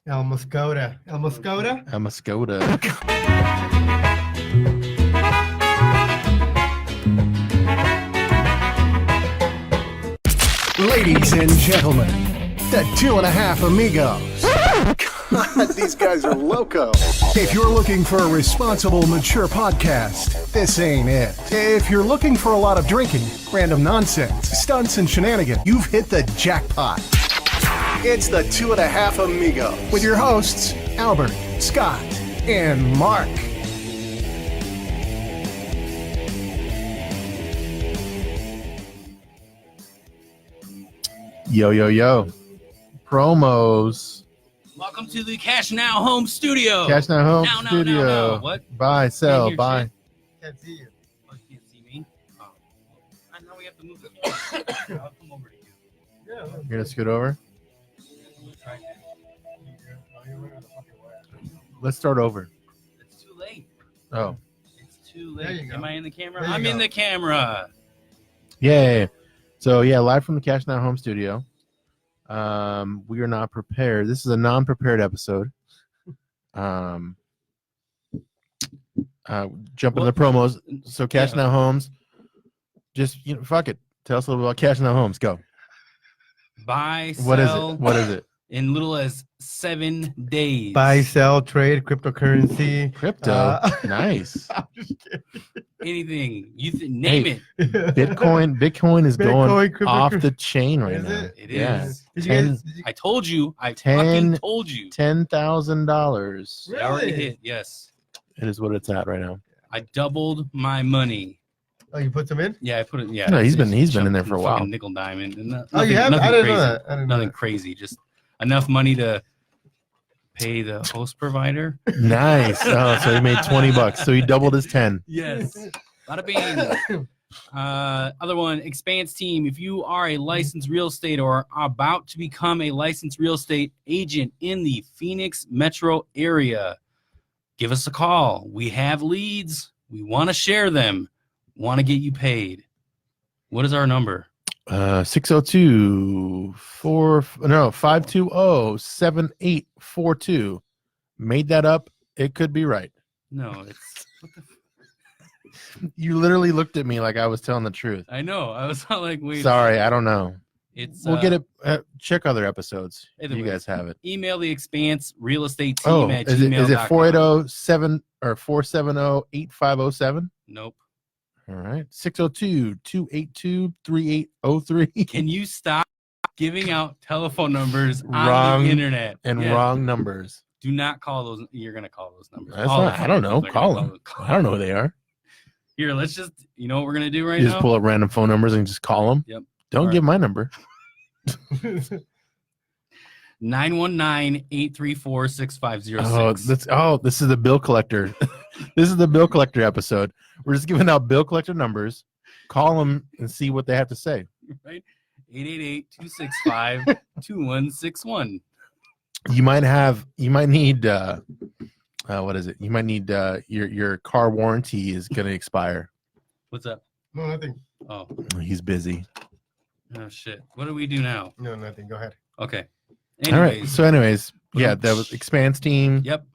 El Moscota. El Moscota? A Muscota. Ladies and gentlemen, the 2.5 Amigos. God, these guys are loco. If you're looking for a responsible, mature podcast, this ain't it. If you're looking for a lot of drinking, random nonsense, stunts, and shenanigans, you've hit the jackpot. It's the 2.5 Amigos with your hosts, Albert, Scott, and Mark. Yo, yo, yo. Promos. Welcome to the Cash Now Home Studio. Cash Now Home Now. Studio. What? Buy, sell, Hear buy. shit. Can't see you. Oh, you can't see me? Oh. I know we have to move the camera. I'll come over to you. Yeah. You're going to scoot over? Try it. Let's start over. It's too late. Oh. It's too There late. you go. Am I in the camera? There you I'm in go. the camera. Yay. So, yeah, live from the Cash Now Home Studio. We are not prepared. This is a non-prepared episode. Jump into the promos. So, Cash Yeah. Now Homes. Just, fuck it. Tell us a little bit about Cash Now Homes. Go. Buy, sell. What is it? What is it? In little as 7 days. Buy, sell, trade, cryptocurrency. Crypto. Nice. I'm just kidding. Anything. Name Hey. it. Bitcoin is going cryptocurrency. off the chain right Is now. it? It Yeah. is. Did you Ten- guys? Did you, I told you. I Ten- fucking told you. $10,000. It already Really? hit. Yes. It is what it's at right now. I doubled my money. oh, you put some in? Yeah, I put it. Yeah, No, he's it's been in there for a fucking while. Nickel diamond. And Oh, you have? I didn't know that. I didn't know Nothing that. crazy. Just enough money to pay the host provider. Nice. Oh, so he made $20. So he doubled his 10. Yes. Bada bing. Other one, Expanse Team. If you are a licensed real estate or are about to become a licensed real estate agent in the Phoenix metro area, give us a call. We have leads. We want to share them. Want to get you paid. What is our number? 520-7842. Made that up. It could be right. No, it's what the You literally looked at me like I was telling the truth. I know. I was not like, wait. Sorry, I don't know. It's We'll get it. Check other episodes. Either You way. guys have it. Email the Expanse Real Estate Team at is it gmail.com. 480-7 or 470-8507? Nope. All right. 602-282-3803. Can you stop giving out telephone numbers on Wrong the internet? and Yeah. wrong numbers. Do not call those. You're gonna call those numbers. That's Call not, the I don't know. numbers. Call They're them. gonna I don't know who they are. Here, let's just. You know what we're gonna do right You just now? pull up random phone numbers and just call them. Yep. Don't All right. give my number. 919-834-6506. This is the bill collector. This is the bill collector episode. We're just giving out bill collector numbers. Call them and see what they have to say. Right. 888-265-2161. You might need what is it? You might need your car warranty is going to expire. What's up? No, nothing. Oh. He's busy. Oh shit. What do we do now? No, nothing. Go ahead. Okay. All right. Anyways. So anyways, yeah, that was Expanse Team Yep.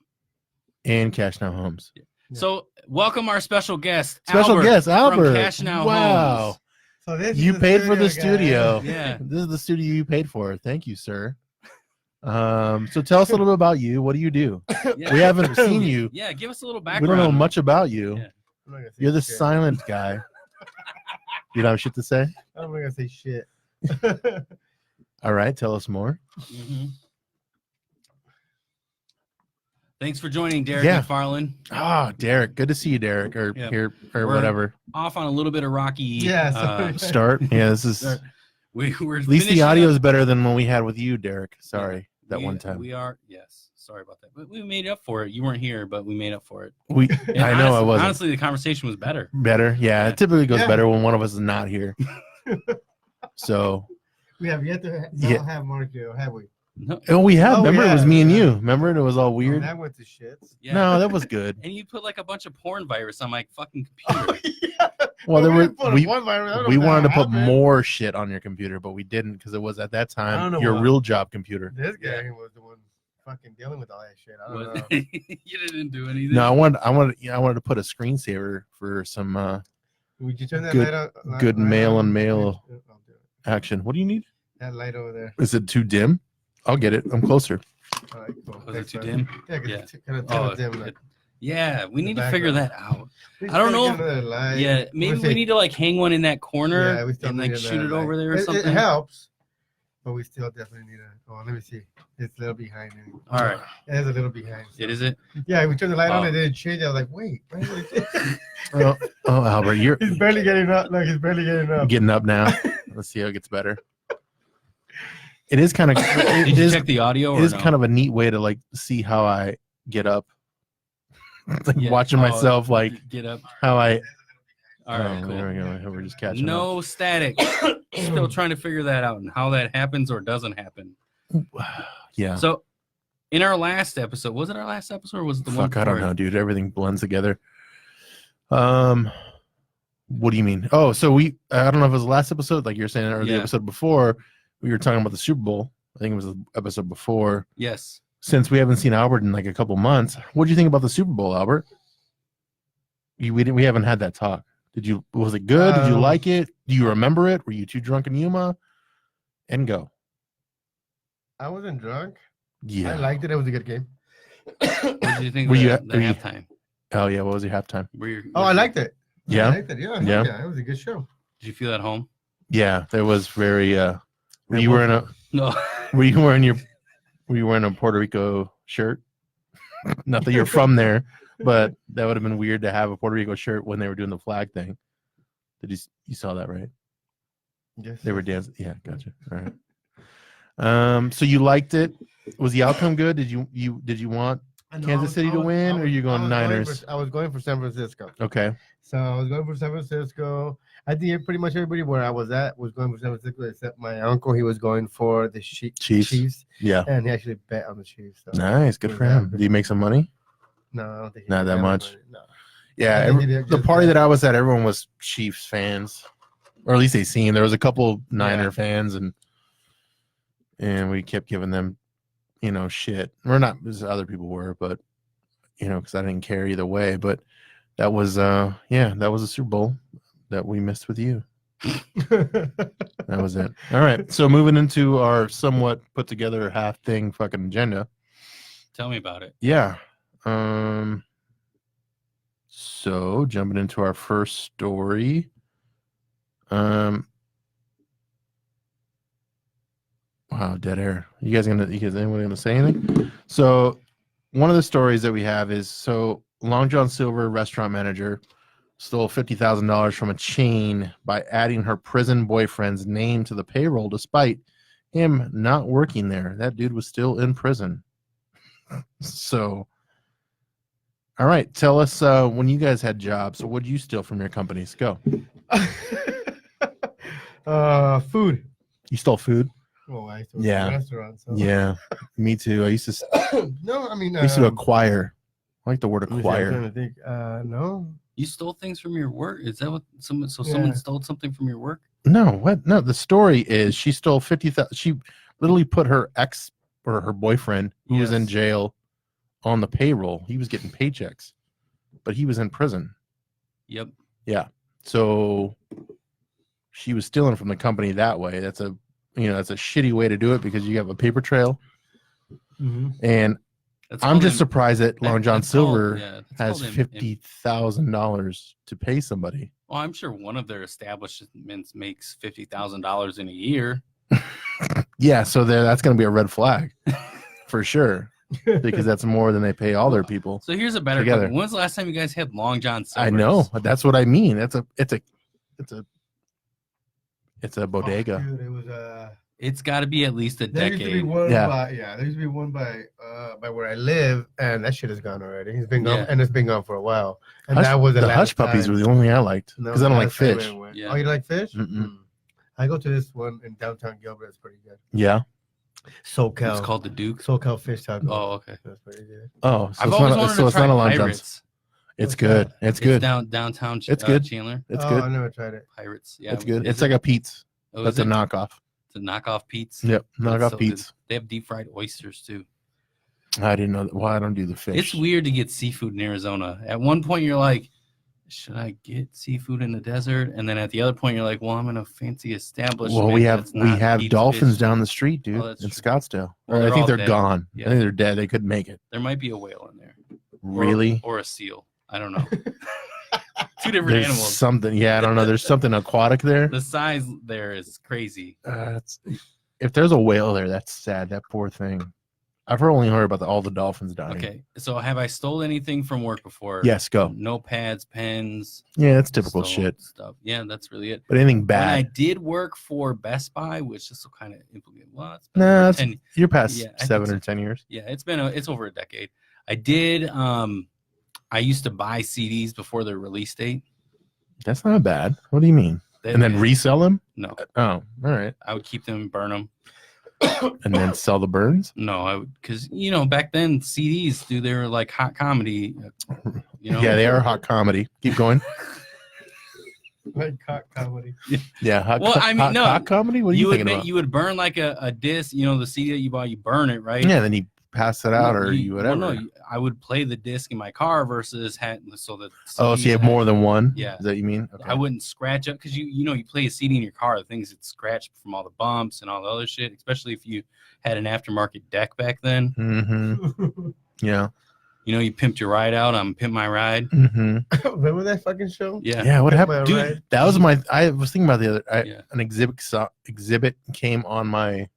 and Cash Now Homes. So welcome our special guest. Special guest, Albert. From Cash Now wow. Homes. So this You is paid for the guy. studio. Yeah. This is the studio you paid for. Thank you, sir. So tell us a little bit about you. What do you do? Yeah. We haven't seen you. Yeah, give us a little We background. don't know much about you. Yeah. I'm not gonna say You're the shit. silent guy. You don't have shit to say? I'm not gonna say shit. All right, tell us more. Mhm. Thanks for joining, Derek Yeah. McFarland. Ah, Derek. Good to see you, Derek, or Yep. here or We're- whatever. Off on a little bit of rocky. Yeah, sorry. Start. Yeah, this is start. We're at least the finishing audio up- is better than when we had with you, Derek. Sorry, that we- one time. We are, yes. Sorry about that. But we made up for it. You weren't here, but we made up for it. We And I know I wasn't. Honestly, the conversation was better. Better. Yeah, Yeah. it typically goes Yeah. better when one of us is not here. So We have yet to not Yeah. have Marco, have we? No, oh, we have. Oh, Remember, it yeah, was me and yeah. you. Remember, it was all Oh, weird. that went to shits. yeah. No, that was good. And you put like a bunch of porn virus on my fucking computer. Well, there were didn't put we one virus. I don't know we if that wanted to put happened. more shit on your computer, but we didn't because it was at that I don't time know your what. real job computer. This guy was the one fucking dealing with all that shit. I don't Was- know. You didn't do anything. No, I wanted to put a screensaver for some Would you turn that Good- light on? good mail on? and mail. I'll do it. action. What do you need? That light over there. Is it too dim? I'll get it. I'm closer. All right, cool. Was it Thanks, too man. dim? Yeah, Yeah. because it's kind Oh, of dim. it- yeah. We The need to figure background. that out. I don't know. Yeah, maybe we need to like hang one in that corner Yeah, we still and like need shoot it light. over there or It something. helps, but we still definitely need a. Oh, let me see. It's a little behind. All right. It is a little behind. It is it. Yeah, we turned the light on. Oh. It didn't change. I was like, wait. Why did it change? Oh, Albert, you're He's barely getting up. Look, he's barely getting up. getting up now. Let's see how it gets better. It is kind of Did you check the audio? it Or is no? kind of a neat way to like see how I get up. Like Yeah. watching Oh, myself like get up. how I All right, oh, cool. there we go. We're just catching up. No static. Still trying to figure that out and how that happens or doesn't happen. Yeah. So, in our last episode, was it our last episode or was it the one? Fuck, I don't before it? know, dude. Everything blends together. What do you mean? Oh, so I don't know if it was the last episode, like you're saying, or the Yeah. episode before, we were talking about the Super Bowl. I think it was the episode before. Yes. Since we haven't seen Albert in like a couple months, what do you think about the Super Bowl, Albert? We haven't had that talk. Was it good? Did you like it? Do you remember it? Were you too drunk in Yuma? And go. I wasn't drunk. Yeah. I liked it. It was a good game. What did you think Were of you- the were you- halftime? Oh yeah. What was your halftime? Oh, I liked it. Yeah? I liked it. Yeah. Yeah. Yeah. It was a good show. Did you feel at home? Yeah, there was very. Were you wearing a No. Were you wearing a Puerto Rico shirt? Not that you're from there, but that would have been weird to have a Puerto Rico shirt when they were doing the flag thing. You saw that, right? Yes. They were dancing. Yeah, gotcha. All right. So you liked it. Was the outcome good? Did you want Kansas City to win, or you going Niners? I was going for San Francisco. Okay. So I was going for San Francisco. I think pretty much everybody where I was at was going for San Francisco, except my uncle. He was going for the Chiefs. Yeah. And he actually bet on the Chiefs. So. Nice. Good for him. Did you make some money? No, I don't think he Not did that bet much. money. No. Yeah. I think he did The just party bet. that I was at, everyone was Chiefs fans, or at least they seemed. There was a couple Niner Yeah. fans, and we kept giving them, shit. We're not as other people were, but because I didn't care either way. But that was, that was a Super Bowl that we missed with you. That was it. All right. So moving into our somewhat put together half thing fucking agenda. Tell me about it. Yeah. So jumping into our first story. Wow, dead air. You guys anyone gonna say anything? So one of the stories that we have is Long John Silver restaurant manager stole $50,000 from a chain by adding her prison boyfriend's name to the payroll despite him not working there. That dude was still in prison. So, all right, tell us when you guys had jobs. So, what did you steal from your companies? Go. Food. You stole food? Oh, I used to work Yeah. in a restaurant. So. Yeah, me too. I used to. No, I mean, I used to acquire. I like the word let me see, I'm acquire. trying to think. No. You stole things from your work? Is that what someone Yeah. stole something from your work? No, what? No, the story is she stole 50,000. She literally put her ex or her boyfriend, who was in Yes. jail, on the payroll. He was getting paychecks, but he was in prison. Yep. So she was stealing from the company that way. That's a shitty way to do it because you have a paper trail. Mm-hmm. And That's I'm called just im- surprised that Long John that's called- Silver yeah, that's has called $50,000 to pay somebody. Well, I'm sure one of their establishments makes $50,000 in a year. Yeah, so that's going to be a red flag for sure because that's more than they pay all their people. So here's a better Together. question. When's the last time you guys had Long John Silver? I know. That's what I mean. It's a bodega. Oh, dude, it was It's got to be at least a there used to be decade. one Yeah. there used to be one by where I live, and that shit is gone already. It's been gone, Yeah. and it's been gone for a while. And Hush- that was the last Hush Puppies time. were the only thing I liked No, because I don't like last time fish. I went. Yeah. Oh, you like fish? Mm-mm. Mm. I go to this one in downtown Gilbert. It's pretty good. Yeah. SoCal. It's called the Duke. SoCal Fish Taco. Oh, okay. That's pretty good. Oh, so I've it's always not, wanted so to it's try not a Long John's. Pirates. It's What's good. that? It's good. Downtown. It's good. Chandler. It's Oh, good. I never tried it. Pirates. Yeah, It's good. is It's like a Pete's. Oh, That's is a it? knockoff. It's a knockoff Pete's. Yep, That's knockoff so good. Pete's. They have deep fried oysters too. I didn't know that. Well, I don't do the fish. It's weird to get seafood in Arizona. At one point, you're like, should I get seafood in the desert? And then at the other point, you're like, well, I'm in a fancy establishment. Well, we have that's not eats dolphins fish. down the street, dude, Oh, that's in true. Scottsdale. Well, Or I they're think all they're dead. gone. Yeah. I think they're dead. They couldn't make it. There might be a whale in there. Really? Or a seal. I don't know. Two different There's animals. something. Yeah, I don't know. There's something aquatic there. The size there is crazy. If there's a whale there, that's sad. That poor thing. I've only heard about all the dolphins dying. Okay, so have I stole anything from work before? Yes, go. Notepads, pens. Yeah, that's typical stole shit. stuff. Yeah, that's really it. But anything When I bad? did work for Best Buy, which this will kind of implement. Well, it's been Nah, over it's, 10 you're past Yeah, I think 7 so. or 10 years. Yeah, it's over a decade. I did. I used to buy CDs before their release date. That's not bad. What do you mean? And then resell them? No, Oh, all right. I would keep them and burn them. And then sell the burns? No, I would, because back then CDs, dude, they were like hot comedy. Yeah, they are hot comedy. Keep going. Like cock comedy. Yeah, hot, Well, I mean, no, hot comedy? What are you, would thinking about? you would burn like a disc, the CD that you bought, you burn it, right? Yeah, then you pass it out or you whatever. Well, no, I would play the disc in my car versus so that. Oh, so you have more than one? Yeah. Is that what you mean? Okay. I wouldn't scratch up because you play a CD in your car, the things that scratch from all the bumps and all the other shit, especially if you had an aftermarket deck back then. Mm-hmm. Yeah. You pimped your ride out on Pimp My Ride. Mm-hmm. Remember that fucking show? Yeah. Yeah, what Pimp happened? My Dude, Ride. that was I was thinking about the other Yeah. an exhibit came on my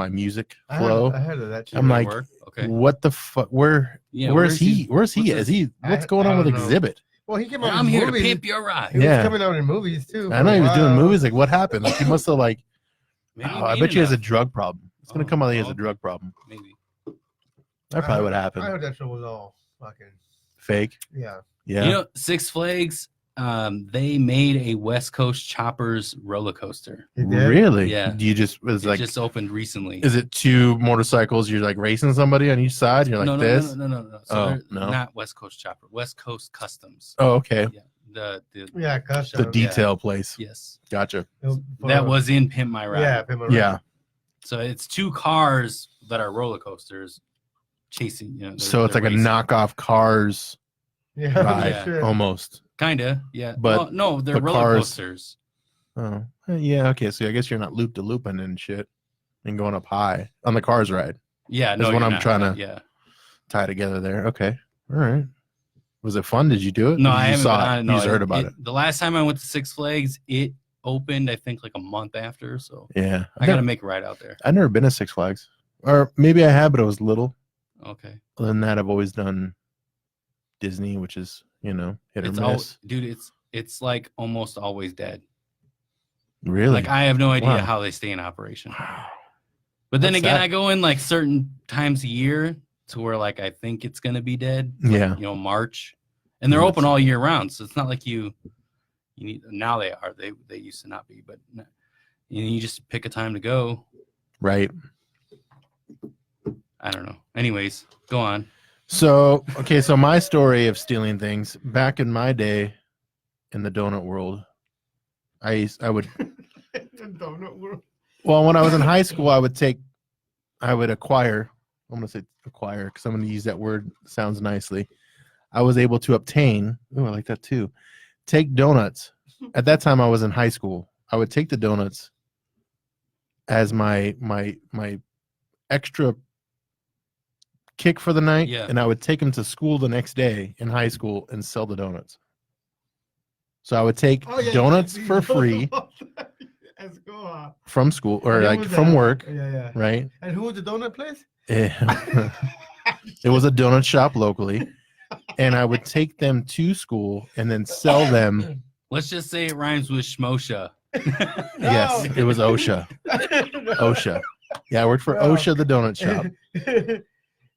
music I flow. heard of that shit. I'm like, Work? Okay. what the fuck? Where's he? Where's he? What's Is he? What's I- going I on with don't know. Exhibit? Well, he came out I'm in here to movies. pimp your ride. He Yeah. was coming out in movies too. I for know a he was doing while. movies. Like, what happened? Like, he must have like. Maybe I mean bet you has a enough. drug problem. It's gonna Oh, come out that he has a okay. drug problem. Maybe. That's probably what I happened. heard that show was all fucking Fake. yeah. Yeah. Six Flags, they made a West Coast Choppers roller coaster. He did? Really? Yeah. Do you just was It like? just opened recently. Is it two motorcycles? You're like racing somebody on each side. You're like no, this. No. So Oh, they're no. not West Coast Chopper. West Coast Customs. Oh, okay. Yeah. The Yeah, The custom. Yeah. detail place. yes. Gotcha. That was in Pimp My Ride. yeah, Pimp My Ride. Yeah. So it's two cars that are roller coasters chasing. So it's like a knockoff Cars Yeah, ride, Yeah. shit. almost. Kinda, yeah. But Well, no, they're the roller cars- coasters. Oh, yeah. Okay. So I guess you're not loop to looping and shit, and going up high on the Cars ride. Yeah, That's no, what you're I'm not. trying to- Yeah. Tie together there. Okay. All right. Was it fun? Did you do it? No, Or I you haven't saw been it? on it. No, You just heard about it. The last time I went to Six Flags, it opened, I think, like a month after. So Yeah. I got to make a ride out there. I've never been to Six Flags, or maybe I have, but I was little. Okay. Other than that, I've always done Disney, which is hit or It's miss. dude, it's like almost always dead. Really? Like I have no idea Wow. how they stay in operation. Wow. But then That's again, sad. I go in like certain times a year to where like I think it's gonna be dead. Yeah. March, and they're Yeah, open all year round, so it's not like you need. Now they are. They used to not be, but you just pick a time to go. Right. I don't know. Anyways, go on. So, okay, so my story of stealing things back in my day in the donut world, I would Donut world. well, when I was in high school, I would acquire, I'm going to say acquire because I'm going to use that word, sounds nicely. I was able to obtain, oh, I like that too, take donuts. At that time I was in high school. I would take the donuts as my extra kick for the night, Yeah. and I would take them to school the next day in high school and sell the donuts. So I would take Oh, yeah, donuts yeah. for free Let's go on. from school or And who like was from that? work, Yeah. right? And who was the donut place? It was a donut shop locally, and I would take them to school and then sell them. Let's just say it rhymes with Shmosha. Yes, it was OSHA. OSHA. Yeah, I worked for No. OSHA, the donut shop.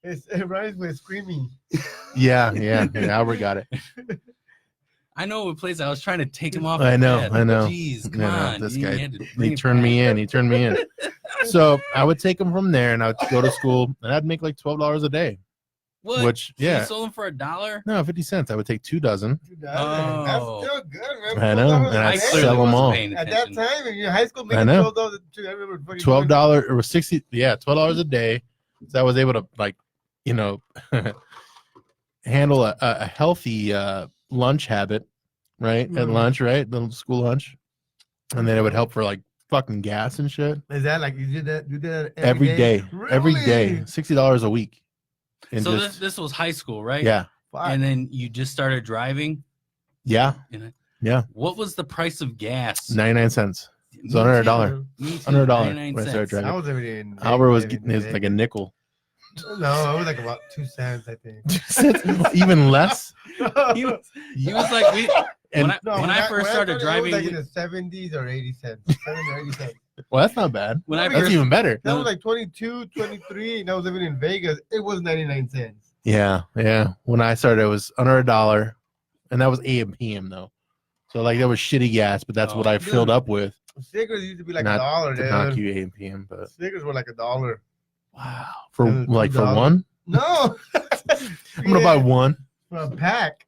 It rhymes with screaming. Yeah, Albert got it. I know a place I was trying to take him off. I the know, path. I know. Jeez, come I know, on. this You guy, had to bring He it turned me back. in. He turned me in. So I would take them from there, and I would go to school, and I'd make like $12 a day. What? Which, So yeah. you sold them for $1? No, 50 cents. I would take 2 dozen. That's Oh. still good, man. I know, and I I'd clearly sell them wasn't all. paying At that attention. time, in your high school, I know. $12. I remember fucking $12 or 60. Yeah, $12 a day. So I was able to like you know, handle a healthy lunch habit, right? At lunch, right? The school lunch. And then it would help for like fucking gas and shit. Is that like you did that? You did that Every day. Every day. Really? $60 a week. And So just, this was high school, right? yeah. Fuck. And then you just started driving. Yeah. Yeah. What was the price of gas? 99 cents. It's Me under a too. dollar. Me too, Under a dollar 99 when I started cents. I driving. was already in. Albert was Vegas, getting his like a nickel. No, it was like about 2 cents, I think. Even less. He was like, And when I first started driving, it was like in the 70s or 80 cents. 70 or 80 cents. well, that's not bad. when I That's first, even better. That was like 22, 23, and I was living in Vegas. It was 99 cents. Yeah, yeah. When I started, it was under a dollar, and that was AM PM though. So like that was shitty gas, but that's what I filled up with. Snickers used to be like Not a dollar, to knock dude. you AM PM, but Snickers were like a dollar. wow, for It was like for $2. one, No. I'm gonna buy one. For a pack.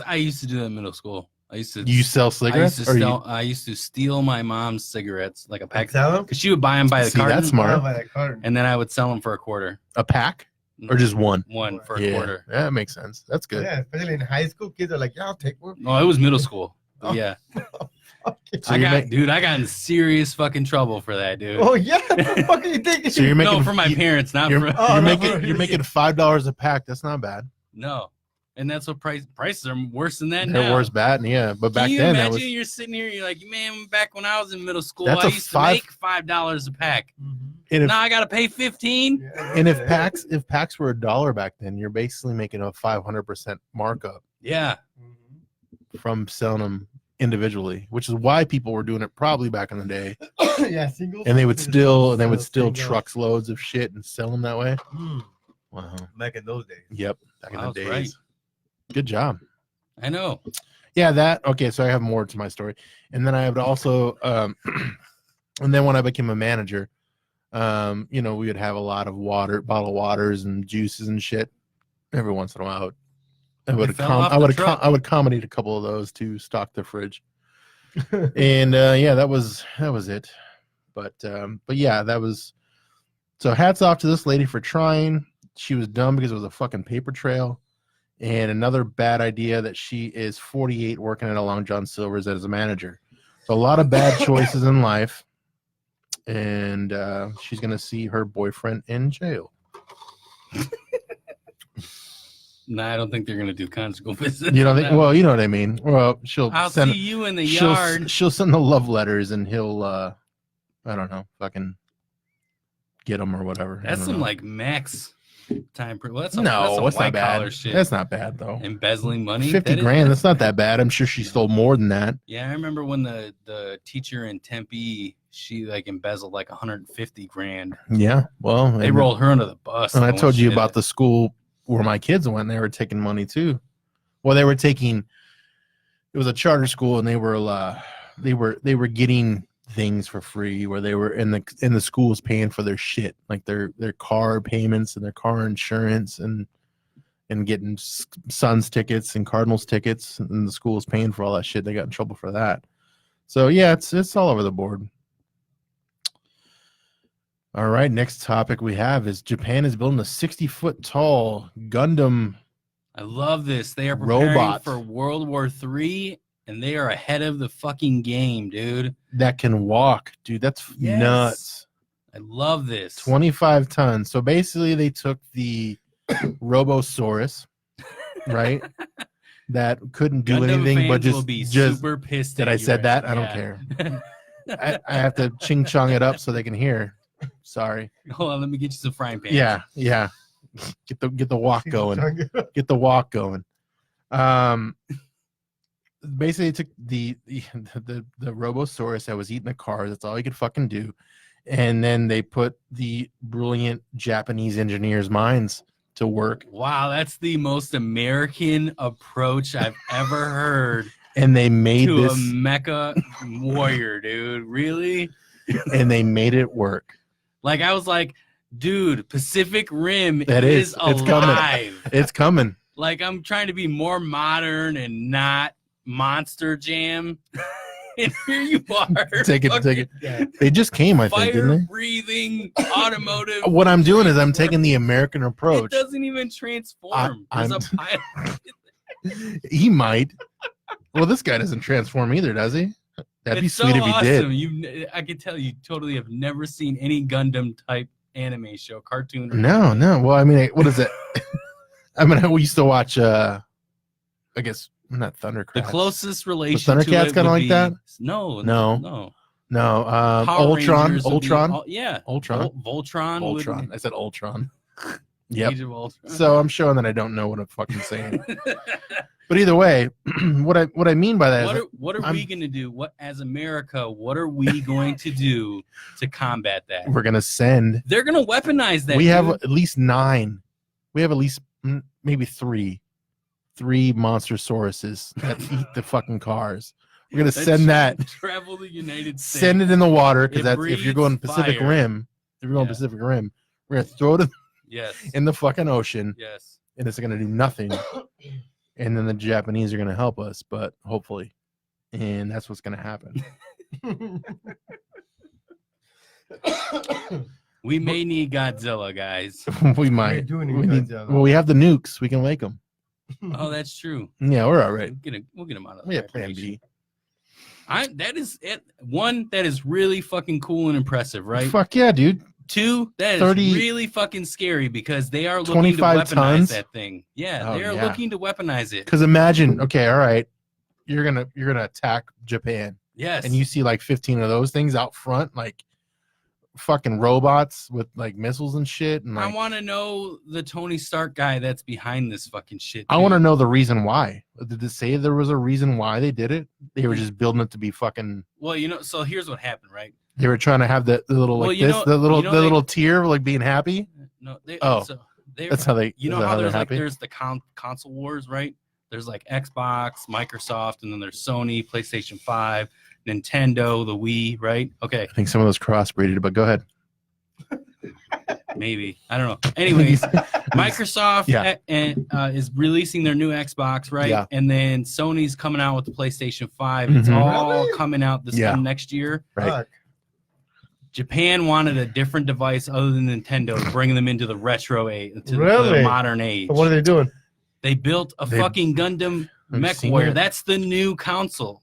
I used to do that in middle school. I used to. You sell cigarettes, I used to steal my mom's cigarettes, like a pack, Sell them? because she would buy them by the See, carton, that's smart. By that carton. and then I would sell them for a quarter. a pack or just one? One for a Yeah, quarter. that makes sense. That's good. Yeah, especially in high school, kids are like, yeah, I'll take one. No, it was middle school. But Oh. yeah, So I you're got, ma- dude, I got in serious fucking trouble for that, dude. Oh, yeah. What the fuck are you thinking? So you're making No, for my parents, not You're, for Oh, you're no, making for- you're making $5 a pack. That's not bad. no. And that's what prices are worse than that They're now. worse bad, yeah. But back Can you then imagine that was you're sitting here, you're like, man, back when I was in middle school, That's I a used five- to make $5 a pack. Mhm. and if, Now I gotta pay 15. Yeah. and if packs were $1 back then, you're basically making a 500% markup Yeah. Mhm. from selling them individually, which is why people were doing it probably back in the day. Yeah, singles. And they would steal Singles. trucks loads of shit and sell them that way. Mm, Wow. back in those days. Yep. Back Wow, in the that's days. right. Good job. I know. Yeah, that okay. So I have more to my story, and then I have also, and then when I became a manager, we would have a lot of bottled waters and juices and shit. Every once in a while, I would fell off the truck. I would accommodate a couple of those to stock the fridge, and yeah, that was it. But yeah, that was. So hats off to this lady for trying. She was dumb because it was a fucking paper trail. And another bad idea that she is 48 working at a Long John Silver's as a manager. So a lot of bad choices in life. And she's going to see her boyfriend in jail. No, I don't think they're gonna do conjugal visit. You know, on that. well, you know what I mean. Well, I'll see you in the yard. she'll send the love letters and he'll, I don't know, fucking get them or whatever. I That's don't some know. like max time. Well, that's some That's white not collar bad. shit. That's not bad though. Embezzling money. 50 That is- grand. That's not that bad. I'm sure she stole more than that. Yeah, I remember when the teacher in Tempe, she like embezzled like 150 grand. Yeah. Well, They rolled her under the bus. And I when told she you did about it. the school where my kids went. They were taking money too. Well, they were taking. It was a charter school, and they were getting things for free, where they were in the schools paying for their shit, like their car payments and their car insurance, and getting Suns tickets and Cardinals tickets, and the school was paying for all that shit. They got in trouble for that. So yeah, it's all over the board. All right, next topic we have is Japan is building a 60-foot tall Gundam. I love this. They are preparing Robot. for World War III, and they are ahead of the fucking game, dude. That can walk, dude. That's Yes. nuts. I love this. 25 tons. So basically, they took the Robosaurus, right? That couldn't do Gundam anything but fans will just be just. super pissed. Did at I you said right that? now. I don't care. I have to ching chong it up so they can hear. Sorry. Hold on, let me get you some frying pans. Yeah. Get the walk going. Get the walk going. Basically, it took the Robosaurus that was eating the cars. That's all he could fucking do. And then they put the brilliant Japanese engineers' minds to work, Wow, that's the most American approach I've ever heard and they made to a this, mecha warrior, dude. Really? and they made it work. Like I was like, dude, Pacific Rim That is it's coming. alive. It's coming. Like I'm trying to be more modern and not Monster Jam. And here you are. Take it. Yeah. They just came, I think, didn't they? Fire-breathing automotive. What I'm doing is I'm transform- taking the American It approach. doesn't even transform. There's I'm- a pilot. He might. Well, this guy doesn't transform either, does he? That'd be It's sweet if he did. I can tell you totally have never seen any Gundam type anime show, cartoon. Or No. anything. Well, I mean, what is it? I mean, we used to watch. I guess not Thundercats. The closest relation Thundercats to it kinda would like be- that? No. No. Power Ultron. Rangers would be- Ultron. yeah. Ultron. Voltron. would- Ultron. I said Ultron. Yep. Age of Ultron. So I'm showing that I don't know what I'm fucking saying. But either way, what I mean by that is what are I'm- we going to do? What as America? What are we going to do to combat that? we're gonna send. They're going to weaponize that. We have dude. at least 9. We have at least maybe three Monstersauruses that eat the fucking cars. We're gonna send that. Travel the United States. Send it in the water because It that's if you're breathes going Pacific fire. Rim. If you're going Yeah. Pacific Rim, we're gonna throw it Yes. in the fucking ocean, Yes. and it's gonna do nothing. And then the Japanese are gonna help us, but hopefully, and that's what's gonna happen. We may need Godzilla, guys. We might. do need We need- Godzilla. well, we have the nukes. We can make them. Oh, that's true. Yeah, we're all right. We'll get him out of We the have Plan B. That is it. One, that is really fucking cool and impressive, right? Fuck yeah, dude. Two, that is 30 really fucking scary because they are looking to 25 weaponize tons? that thing. Yeah, Oh, they are yeah. looking to weaponize it. Because imagine, okay, all right, you're gonna attack Japan, Yes. and you see like 15 of those things out front, like fucking robots with like missiles and shit. And I like, want to know the Tony Stark guy that's behind this fucking shit. I want to dude. know the reason why. Did it say there was a reason why they did it? They were just building it to be fucking. Well, so here's what happened, right? They were trying to have the little like Well, you this, know- the little you know the they- little tear, like being happy. No, Oh, so they, That's how they. you know is that how they're there's like happy? there's the console wars, right? There's like Xbox, Microsoft, and then there's Sony, PlayStation 5, Nintendo, the Wii, right? Okay, I think some of those crossbreeded, but go ahead. maybe I don't know. Anyways, Microsoft Yeah. is releasing their new Xbox, right? Yeah. And then Sony's coming out with the PlayStation 5. It's Mhm. all Really? coming out this Yeah. next year. Right. Fuck. Japan wanted a different device other than Nintendo to bring them into the retro age, to the Really? modern age. So what are they doing? They built a They- fucking Gundam I've Mech seen Warrior. it. That's the new console.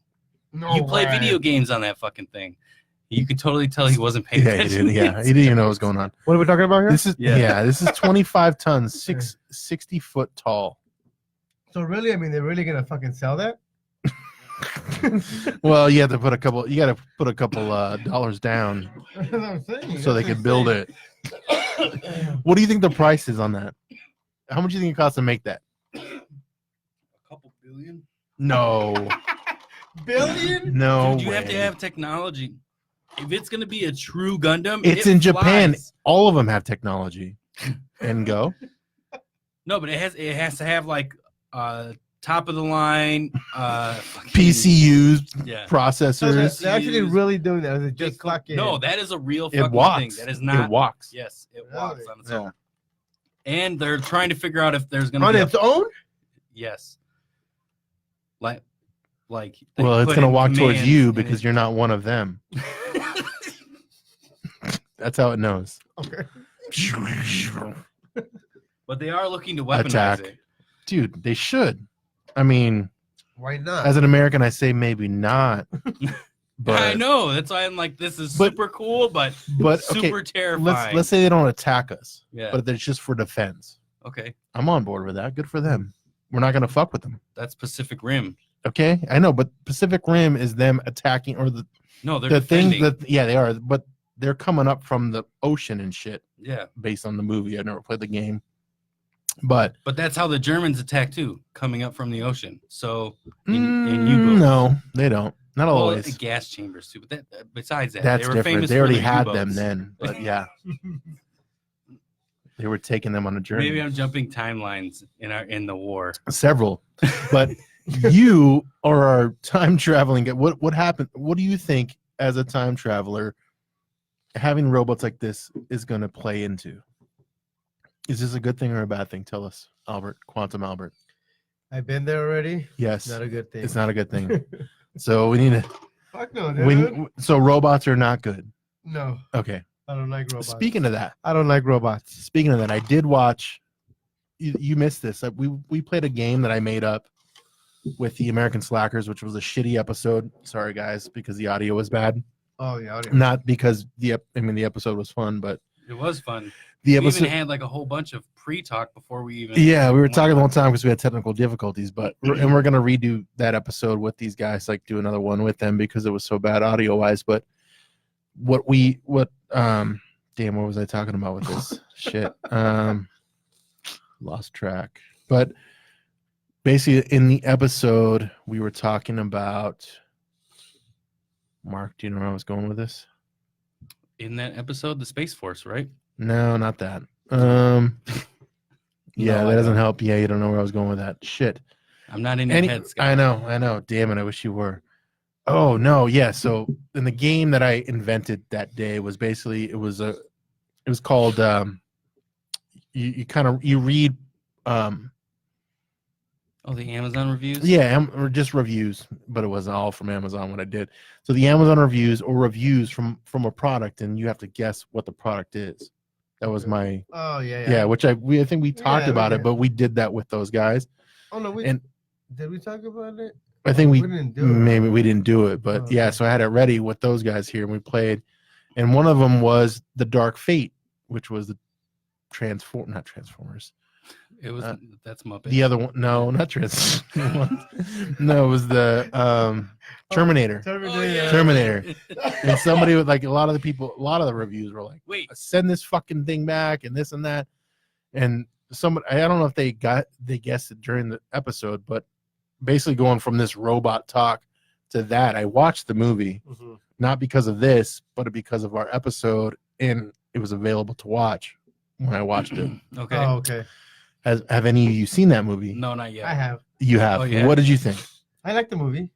No You play way. video games on that fucking thing. You could totally tell he wasn't paying Yeah, he attention. did. Yeah, he didn't even know what was going on. What are we talking about here? This is Yeah. this is 25 tons, 60 foot tall. So really, I mean, they're really gonna fucking sell that? Well, you have to put a couple. You got to put a couple dollars down That's what I'm saying. so they could build it. What do you think the price is on that? How much do you think it costs to make that? A couple billion. No, Billion? no Dude, you have to way. have technology. If it's gonna be a true Gundam, It's it in Japan. flies. All of them have technology. And go. No, but it has to have like top of the line fucking- PCUs, Yeah. So processors. they're actually really doing that. Or is it just They- fucking? No, that is a real It fucking walks. thing. That is not. It walks. Yes, it Really? walks on its Yeah. own. And they're trying to figure out if there's gonna on be its own. yes. Like they Well, it's put gonna in walk towards commands you and because it- you're not one of them. That's how it knows. Okay. But they are looking to weaponize Attack. it. Dude, they should. I mean, Why not? as an American, I say maybe not. But I know. That's why I'm like, this is But- super cool, but okay, super terrifying. let's say they don't attack us, yeah. but it's just for defense. Okay. I'm on board with that. Good for them. We're not gonna fuck with them. That's Pacific Rim. Okay, I know, but Pacific Rim is them attacking or the No, they're the thing defending. that they are, but they're coming up from the ocean and shit Yeah. based on the movie. I've never played the game, but But that's how the Germans attack too, coming up from the ocean. So in U-boats. no, they don't. Not Well, always. gas chambers too. But besides that, That's they were different. famous They for already their had them U-boats. then, but yeah, they were taking them on a journey. Maybe I'm jumping timelines in the war. Several, but you are our time traveling guy. What happened? What do you think as a time traveler having robots like this is going to play into? Is this a good thing or a bad thing? Tell us, Albert, Quantum Albert. I've been there already. Yes, Not a good thing. it's not a good thing. So we need to Fuck no, dude. So robots are not good. No, Okay. I don't like robots. Speaking of that, I don't like robots. Speaking of that, I did watch. You missed this. We played a game that I made up with the American Slackers, which was a shitty episode. Sorry, guys, because the audio was bad. Oh yeah, Not because the episode was fun, but It was fun. the We episode. even had like a whole bunch of pre-talk before we even. Yeah, we were talking the whole time because we had technical difficulties, but we're gonna redo that episode with these guys, like do another one with them because it was so bad audio wise. But what damn, what was I talking about with this shit? Lost track. But basically, in the episode, we were talking about. Mark, do you know where I was going with this? In that episode, the Space Force, right? No, not that. Yeah, No, that I doesn't don't. help. Yeah, you don't know where I was going with that. Shit. I'm not in your head, Scott. I know. Damn it, I wish you were. Oh no, yeah. So in the game that I invented that day was basically it was called you read Oh, the Amazon reviews? or just reviews, but it wasn't all from Amazon what I did. So the Amazon reviews or reviews from a product, and you have to guess what the product is. That was my Oh yeah, which I think we talked Yeah, about yeah. it, but we did that with those guys. Oh no, And did we talk about it? I think we didn't do it. maybe we didn't do it, but Oh, yeah. okay. So I had it ready with those guys here, and we played. And one of them was the Dark Fate, which was the not Transformers. It was that's Muppet. The other one, no, not Transformers. No, it was the Terminator. Terminator. And somebody with like a lot of the reviews were like, Wait, send this fucking thing back and this and that. And somebody, I don't know if they guessed it during the episode, but basically going from this robot talk to that, I watched the movie Mhm. not because of this, but because of our episode, and it was available to watch when I watched it. okay. Oh, okay. Have any of you seen that movie? No, not yet. I have. You have. Oh, yeah. What did you think? I like the movie.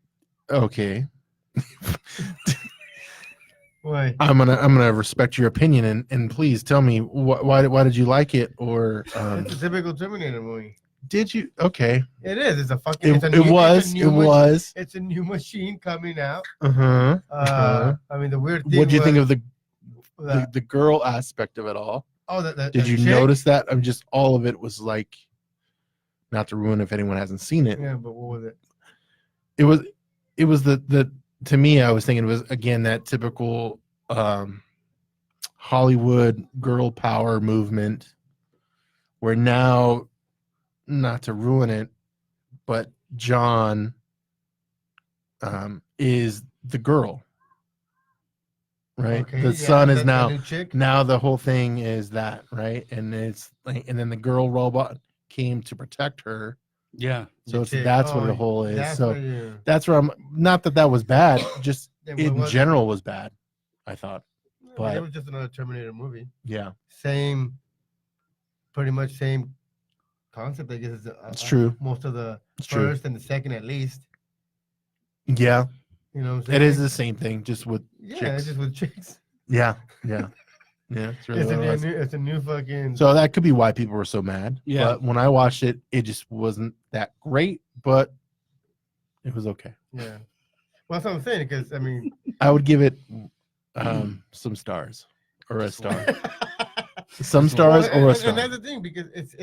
Okay, Why? I'm gonna respect your opinion and please tell me why did you like it or It's a typical Terminator movie. did you? Okay, It is. It's a fucking. it was. It's a new machine coming out. Uh-huh. I mean, the weird thing. What do you think was of that- the girl aspect of it all? Oh, Did you chick? notice that? I'm just all of it was like, not to ruin if anyone hasn't seen it. Yeah, but what was it? It was the to me I was thinking it was again that typical Hollywood girl power movement where now, not to ruin it, but John is the girl, right? Okay, The yeah, son is the now new chick. now the whole thing is that, right? And it's like, and then the girl robot came to protect her. Yeah. So The it's, chick. that's what Oh, the whole is. that's So what you- that's where I'm not that was bad, just Yeah, what in was it? general was bad, I thought. I mean, but- it was just another Terminator movie. Yeah, Pretty much same concept. I guess it's true. Most of the It's true. first and the second, at least. Yeah, You know, what I'm saying? it is the same thing, just with Yeah, chicks. it's just with chicks. Yeah. It's really It's what it was. it's a new fucking. So that could be why people were so mad. Yeah. But when I watched it, it just wasn't that great, but it was okay. Yeah. Well, that's what I'm saying. Because I mean, I would give it some stars or a star. Some stars well, or a and star. that's the thing because it's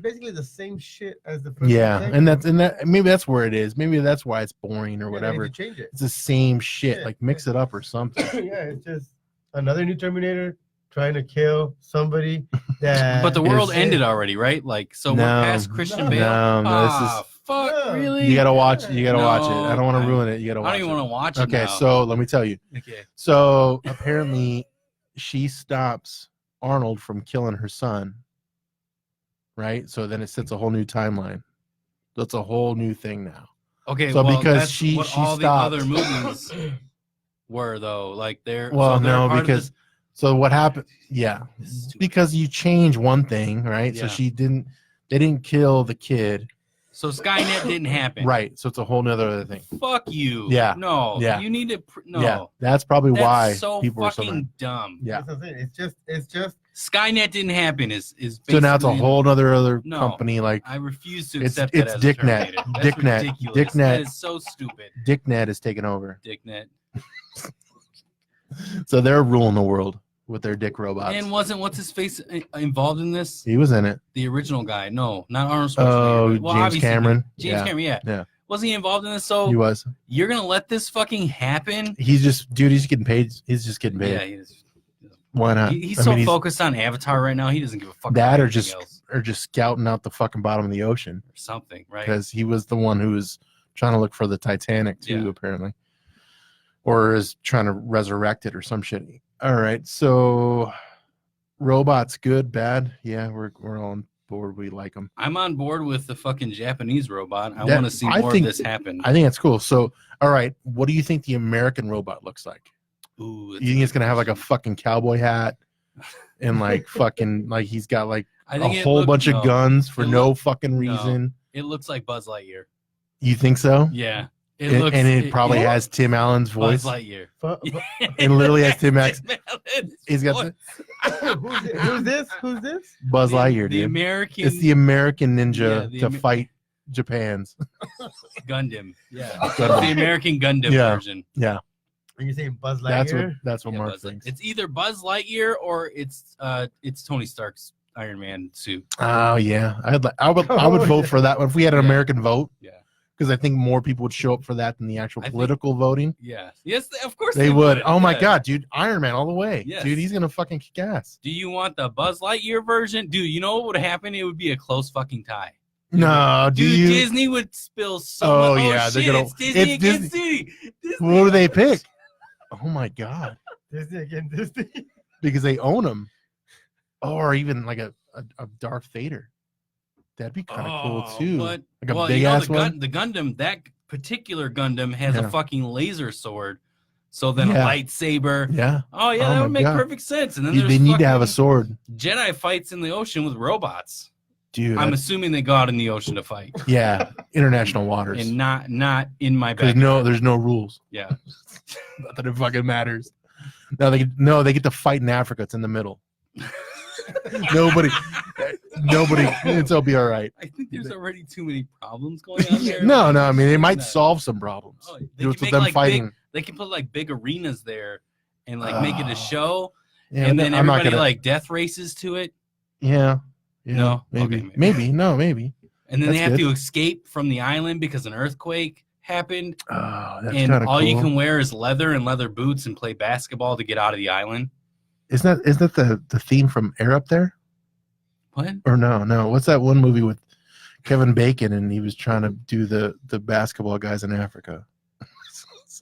basically the same shit as the first. Yeah, and and that maybe that's where it is. Maybe that's why it's boring or whatever. You change it. It's the same shit. Yeah, Like mix it up or something. Yeah, it's just another new Terminator trying to kill somebody. That But the world is- ended already, right? Like, so No. we're past Christian No. Bale. No, this Ah, fuck, No. really? You gotta watch it. You gotta watch it. I don't want No, to ruin it. You gotta I watch don't even it. want to watch it Okay, now. so let me tell you. Okay. So apparently, she stops Arnold from killing her son. Right. So then it sets a whole new timeline. So it's a whole new thing now. Okay, So well, because that's she what all the stopped. other movies were, though. Like, they're Well, so they're no, part of because so what happened? Yeah, This is too- because you change one thing, right? So Yeah. they didn't kill the kid, So Skynet didn't happen. right? So it's a whole nother other thing. Fuck you. Yeah. No. Yeah. You need to. No. Yeah, that's probably That's why so people are so fucking mad. dumb. Yeah, That's what I'm saying. It's just Skynet didn't happen. Is So now it's a basically- whole other No. company. Like I refuse to It's- accept it's that as Dicknet. a Terminator. That's Dicknet. ridiculous. Dicknet. That is so stupid. DickNet is taking over. Dicknet. So they're ruling the world with their dick robots. And wasn't what's his face involved in this? He was in it. The original guy. No, not Arnold Schwarzenegger. Oh, but- well, James obviously, Cameron. James Cameron. Yeah. Yeah. Wasn't he involved in this? He So was. you're gonna let this fucking happen? He's just, dude. He's getting paid. He's just getting paid. Yeah. He is. Why not? He's I so mean, focused on Avatar right now. He doesn't give a fuck. that about or anything just else or just scouting out the fucking bottom of the ocean or something, right? because he was the one who was trying to look for the Titanic too, Yeah. apparently, or is trying to resurrect it or some shit. All right, so robots, good, bad? Yeah, we're all on board. We like them. I'm on board with the fucking Japanese robot. I That- want to see I more of think- this happen. I think that's cool. So, all right, what do you think the American robot looks like? Ooh, You think it's gonna have like a fucking cowboy hat and like fucking like he's got like I a think it whole look- bunch of no, guns for It no look- fucking no. reason? It looks like Buzz Lightyear. You think so? Yeah. It And, looks. and it probably has Tim Allen's Buzz voice. Lightyear. It literally has Tim Max. Tim Allen's He's got voice. Who's this? Who's this? Buzz Lightyear, The dude. American It's the American ninja Yeah, the to Amer- fight Japan's. Gundam. Yeah. Gundam. It's the American Gundam Yeah. version. Yeah, Are you saying Buzz that's what Lightyear? Mark Buzz Lightyear. thinks. It's either Buzz Lightyear or it's Tony Stark's Iron Man suit. Oh yeah, I would Oh, vote yeah. for that if we had an Yeah. American vote. Yeah. Because I think more people would show up for that than the actual I think- political voting. Yeah. Yes, of course They would. Oh my Yeah. god, dude, Iron Man all the way, Yes. dude. He's gonna fucking kick ass. Do you want the Buzz Lightyear version? Dude, you know what would happen? It would be a close fucking tie. No, do Dude, you? Disney would spill so Oh, much. yeah, they're shit, gonna- it's Disney it's against Disney. Disney. What do they pick? Oh my god, Disney again, Disney. because they own them, or even like a Darth Vader. That'd be kind of cool too. But, Like a well, big you know, ass the, one. the Gundam, that particular Gundam has Yeah. a fucking laser sword. So then Yeah. a lightsaber. Yeah, Oh yeah, Oh that my would make God. perfect sense. And then they there's need to have a fucking sword, Jedi fights in the ocean with robots. dude. I'm that- assuming they go out in the ocean to fight, yeah, international waters. and not in my Because backyard. there's no rules. Yeah. Not that it fucking matters. No, they get to fight in Africa. It's in the middle. nobody. It'll be all right. I think there's already too many problems going on there. No. I mean, they might No. solve some problems. Oh, Do they it can with make them like fighting. big, they can put like big arenas there and like make it Oh. a show, Yeah, and then I'm not everybody gonna. like death races to it, Yeah. No? Maybe. Okay, Maybe. No. Maybe. and then they That's have good. to escape from the island because an earthquake happened, Oh, that's and kind of all cool. you can wear is leather and leather boots and play basketball to get out of the island. Isn't that the theme from Air Up There? What? Or no? What's that one movie with Kevin Bacon and he was trying to do the basketball guys in Africa?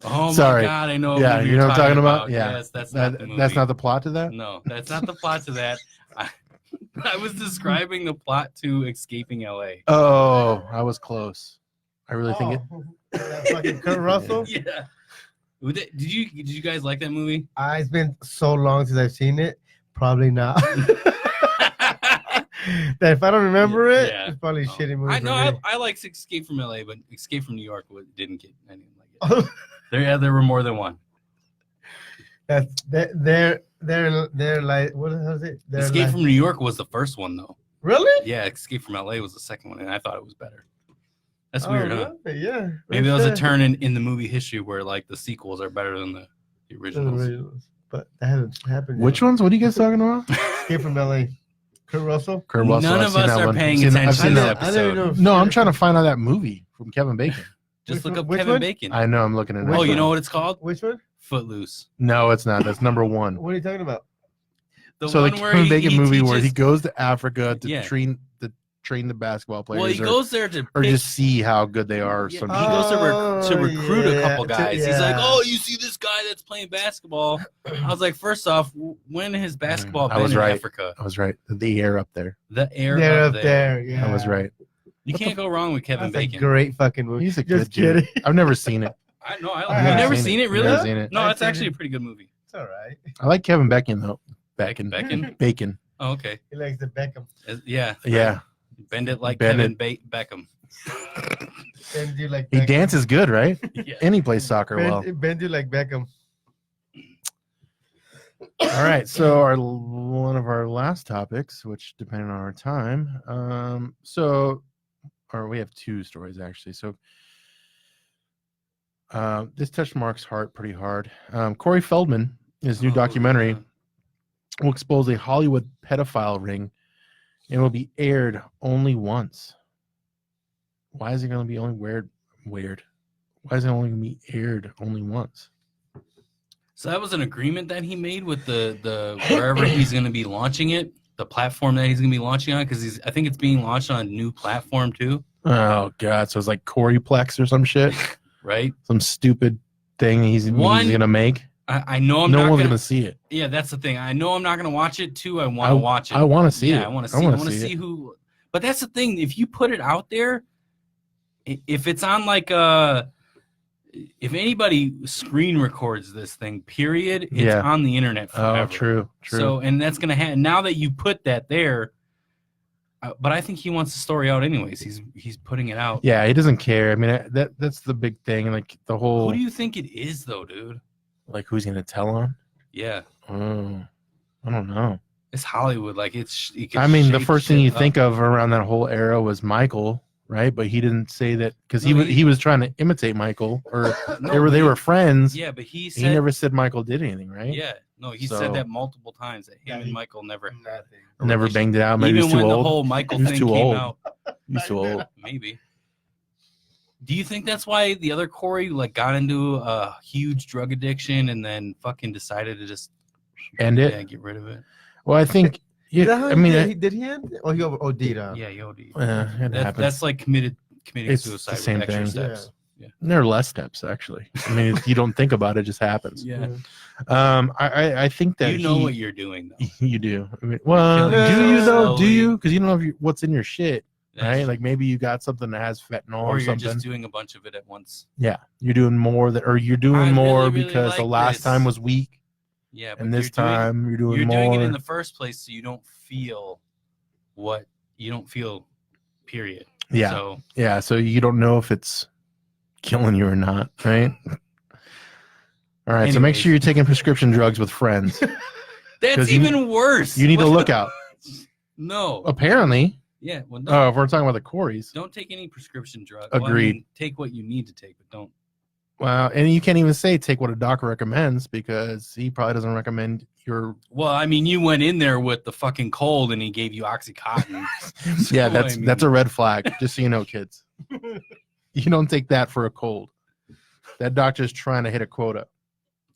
Oh Sorry. my god, I know. Yeah, what movie you know you're what I'm talking about? about. Yeah. Yes, that's not the movie. That's not the plot to that. No, that's not the plot to that. I was describing the plot to Escaping LA. Oh, I was close. I really think it. That fucking Kurt Russell. Yeah. Did you guys like that movie? It's been so long since I've seen it. Probably not. That if I don't remember it, Yeah. it's probably a shitty movie. I know for me. I like Escape from LA, but Escape from New York didn't get. I didn't like it. There were more than one. That's they're like what is it? They're Escape like, from New York was the first one though. really? Yeah, Escape from LA was the second one, and I thought it was better. That's Oh, weird, huh? really? Yeah. Maybe that was a Right turn in the movie history where like the sequels are better than the there. The originals. originals. But that hasn't happened. Which yet. ones? What are you guys talking about? Escape from LA. Kurt Russell. Kurt Russell. None I've of seen us that are one. paying I've attention seen to that. this I didn't episode. know. No, I'm trying to find out that movie from Kevin Bacon. Just look up Which Kevin one? Bacon. I know. I'm looking at it. Oh, Which you one? know what it's called? Which one? Footloose. No, it's not. That's number one. What are you talking about? The So the one where Kevin Bacon movie where he teaches- goes to Africa to Yeah. train the basketball players, Well, he goes there to or pick- just see how good they are. Or Yeah, some he shit. goes to recruit a yeah, couple guys. He's like, yeah. "Oh, you see this guy that's playing basketball?" I was like, first off, when has basketball I been was in right. Africa? I was right. The air up there. The air They're up up there. Yeah. I was right. You can't go wrong with Kevin That's a Bacon. great fucking movie. He's a Just good dude. kidding. I've never seen it. I know. I I've like. You've never seen seen it. it, really? Never seen it. No, I've it's seen actually it. a pretty good movie. It's all right. I like Kevin Bacon though. Bacon. Bacon? Bacon. Oh, okay. He likes the Beckham. Yeah. Yeah. Bend it like Bend Kevin Beckham. Bend you like He Beckham. dances good, right? Yeah. And he plays soccer well. Bend you like Beckham. All right, so one of our last topics, which depending on our time, or we have two stories actually. So this touched Mark's heart pretty hard. Corey Feldman, his new documentary, yeah. will expose a Hollywood pedophile ring and will be aired only once. Why is it going to be only weird? Why is it only going to be aired only once? So that was an agreement that he made with the wherever he's going to be launching it, the platform that he's going to be launching on, because I think it's being launched on a new platform too. Oh God! So it's like Coreyplex or some shit, right? Some stupid thing he's going to make. I know I'm no not one's going to see it. Yeah, that's the thing. I know I'm not going to watch it too. I want to watch it. I want to see it. I want to see who. But that's the thing. If you put it out there, if it's on like if anybody screen records this thing, period, it's on the internet forever. Oh, true. So, and that's going to happen now that you put that there. But I think he wants the story out anyways. He's putting it out. Yeah, he doesn't care. I mean, that's the big thing. Like the whole. Who do you think it is, though, dude? Like who's gonna tell on? Yeah. Oh, I don't know. It's Hollywood. Like I mean, the first thing you think of around that whole era was Michael, right? But he didn't say that because he was trying to imitate Michael, or they were friends. Yeah, but he never said Michael did anything, right? Yeah, no, he said that multiple times that him and Michael never banged it out. Maybe even he's too when old. the whole Michael thing came out. He's too old. Maybe. Do you think that's why the other Corey like got into a huge drug addiction and then fucking decided to just end it? Yeah, get rid of it. Well, I think. Yeah, I mean, did he end it? Or he OD'd? Yeah, he OD'd. That's like committing it's suicide. The same with extra thing. Steps. Yeah. There are less steps actually. I mean, if you don't think about it, it just happens. Yeah. I think that you know what you're doing though. You do. I mean, well, do you though? Do you? Because you don't know what's in your shit, right? Like maybe you got something that has fentanyl or or you're something. just doing a bunch of it at once. Yeah, you're doing more or you're doing more really because like the last time was weak. Yeah, but and this time you're doing more. You're doing it in the first place, so you don't feel period. Yeah. So, yeah. So you don't know if it's killing you or not, right? All right. So make sure you're taking prescription drugs with friends. That's even worse. You need to look out. No. Apparently. Yeah. Well, no. If we're talking about the Coreys. Don't take any prescription drugs. Agreed. Well, I mean, take what you need to take, but don't. Well, and you can't even say take what a doctor recommends because he probably doesn't recommend your. Well, I mean, you went in there with the fucking cold and he gave you Oxycontin. Yeah, that's a red flag. Just so you know, kids. You don't take that for a cold. That doctor's trying to hit a quota.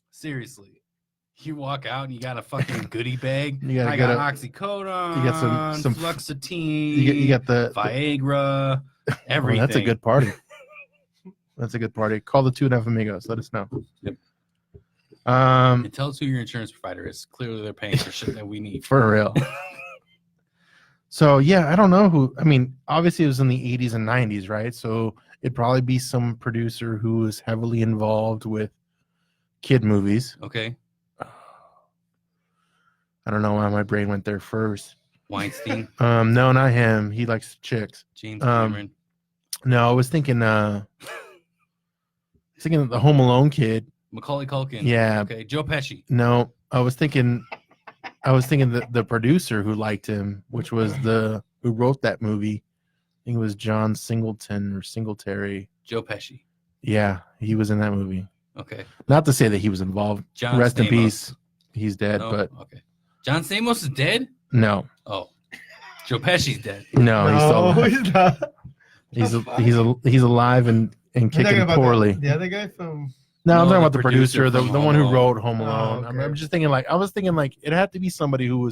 Seriously. You walk out and you got a fucking goodie bag. I got oxycodone. You got some fluoxetine. You got the Viagra. Everything. Well, that's a good party. That's a good party. Call the 2.5 Amigos. Let us know. Yep. And tell us who your insurance provider is. Clearly, they're paying for shit that we need. For real. So yeah, I don't know who. I mean, obviously it was in the 80s and 90s, right? So it'd probably be some producer who was heavily involved with kid movies. Okay. I don't know why my brain went there first. Weinstein. No, not him. He likes chicks. James Cameron. No, I was thinking. The Home Alone kid. Macaulay Culkin. Yeah. Okay. Joe Pesci. No, I was thinking the producer who liked him, which was who wrote that movie. I think it was John Singleton or Singletary. Joe Pesci. Yeah, he was in that movie. Okay. Not to say that he was involved. John Rest Stamos. in peace. He's dead, but okay. John Stamos is dead? No. Oh. Joe Pesci's dead. No, he's still alive. He's alive and kicking poorly. The other guy from. No, I'm talking about the producer, the one who wrote Home Oh, Alone. okay. I'm just thinking I was thinking it had to be somebody who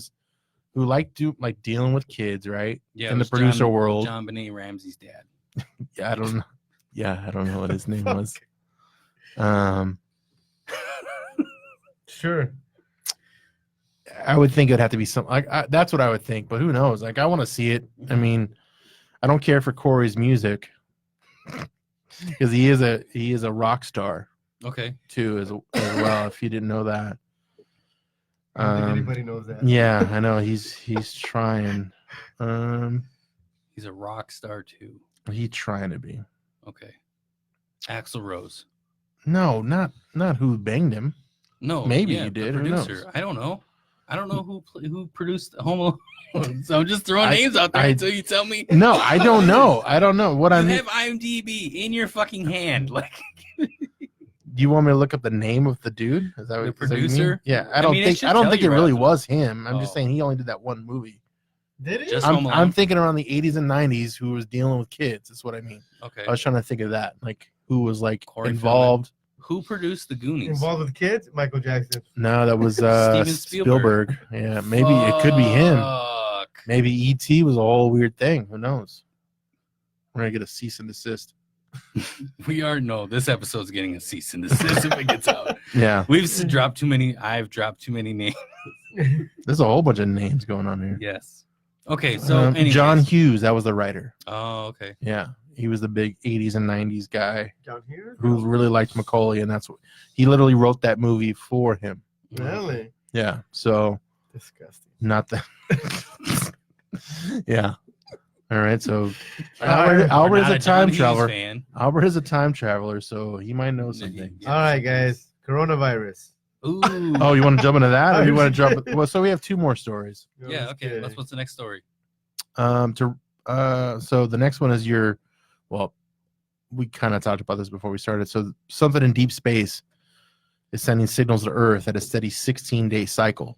liked dealing with kids, right? Yeah. In the producer world. John Benet Ramsey's dad. Yeah, I don't know. Yeah, I don't know what his name was. Sure. I would think it'd have to be some that's what I would think, but who knows? I want to see it. I mean, I don't care for Corey's music because he is a rock star. Okay. Too as well. If you didn't know that. I don't think anybody knows that. Yeah, I know he's trying. He's a rock star too. He's trying to be. Okay. Axl Rose. No, not who banged him. No, Maybe yeah, you the did, who producer. knows? I don't know. I don't know who produced Home Alone. So I'm just throwing I- names out there I- until you tell me. No, I don't know. I don't know what You I mean. have IMDb in your fucking hand, like Do you want me to look up the name of the dude? Is that The what, is that what you mean? producer? Yeah, I mean, it should I don't tell think you it right really off the- was him. I'm just Oh. saying he only did that one movie. Did it? Just Home Alone. I'm thinking around the 80s and 90s who was dealing with kids. That's what I mean. Okay. I was trying to think of that, like who was like Corey involved. Who produced the Goonies? Involved with kids? Michael Jackson. No, that was Steven Spielberg. Yeah, maybe it could be him. Fuck. Maybe E.T. was a whole weird thing. Who knows? We're gonna get a cease and desist. This episode's getting a cease and desist if it gets out. Yeah, Dropped too many. I've dropped too many names. there's a whole bunch of names going on here. Yes. Okay. So anyways. John Hughes, that was the writer. Oh, okay. Yeah, he was the big 80s and 90s guy Down here? who really liked Macaulay, and that's what he literally wrote that movie for him. Really? Yeah, so Disgusting. not that. Yeah. All right, so Alright. Albert We're is not a time John Hughes traveler. fan. Albert is a time traveler, so he might know something. Yeah. All right, guys. Coronavirus. Ooh. Oh, you want to jump into that, or you want to jump? Well, so we have two more stories. Yeah. Okay. What's the next story? So the next one is we kind of talked about this before we started. So something in deep space is sending signals to Earth at a steady 16-day cycle.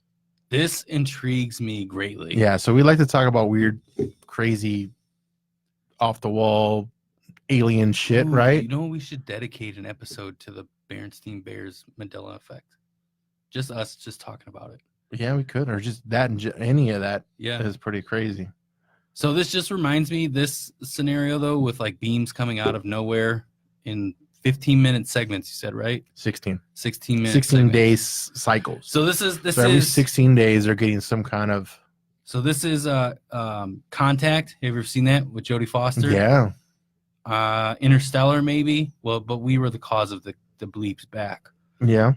This intrigues me greatly. Yeah, so we like to talk about weird, crazy, off the wall, alien shit, Ooh, right? You know, we should dedicate an episode to the Berenstain Bears Mandela effect. Just us, just talking about it. Yeah, we could, or just that and any of that Yeah. is pretty crazy. So this just reminds me, this scenario though, with like beams coming out of nowhere in 15-minute segments. You said right? 16 16-minute. 16 days cycles. So this is So every 16 days they're getting some kind of Contact. Have you ever seen that with Jodie Foster? yeah. Interstellar, maybe. Well, but we were the cause of the bleeps back. Yeah.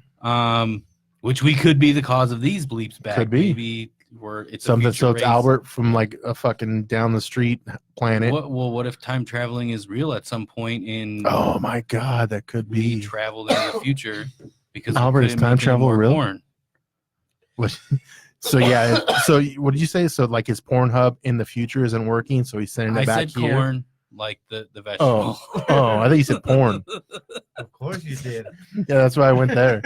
Which we could be the cause of these bleeps back. Could be. Maybe it's Something. a future So it's race. Albert from like a fucking down the street planet. What if time traveling is real at some point in Oh my God, that could we be. traveled into the future because we Albert, is couldn't time make any travel more real? porn. What? So yeah. So what did you say? So like his Pornhub in the future isn't working, so he's sending it I back said here. corn, like the vegetable. Oh, I thought you said porn. Of course you did. Yeah, that's why I went there.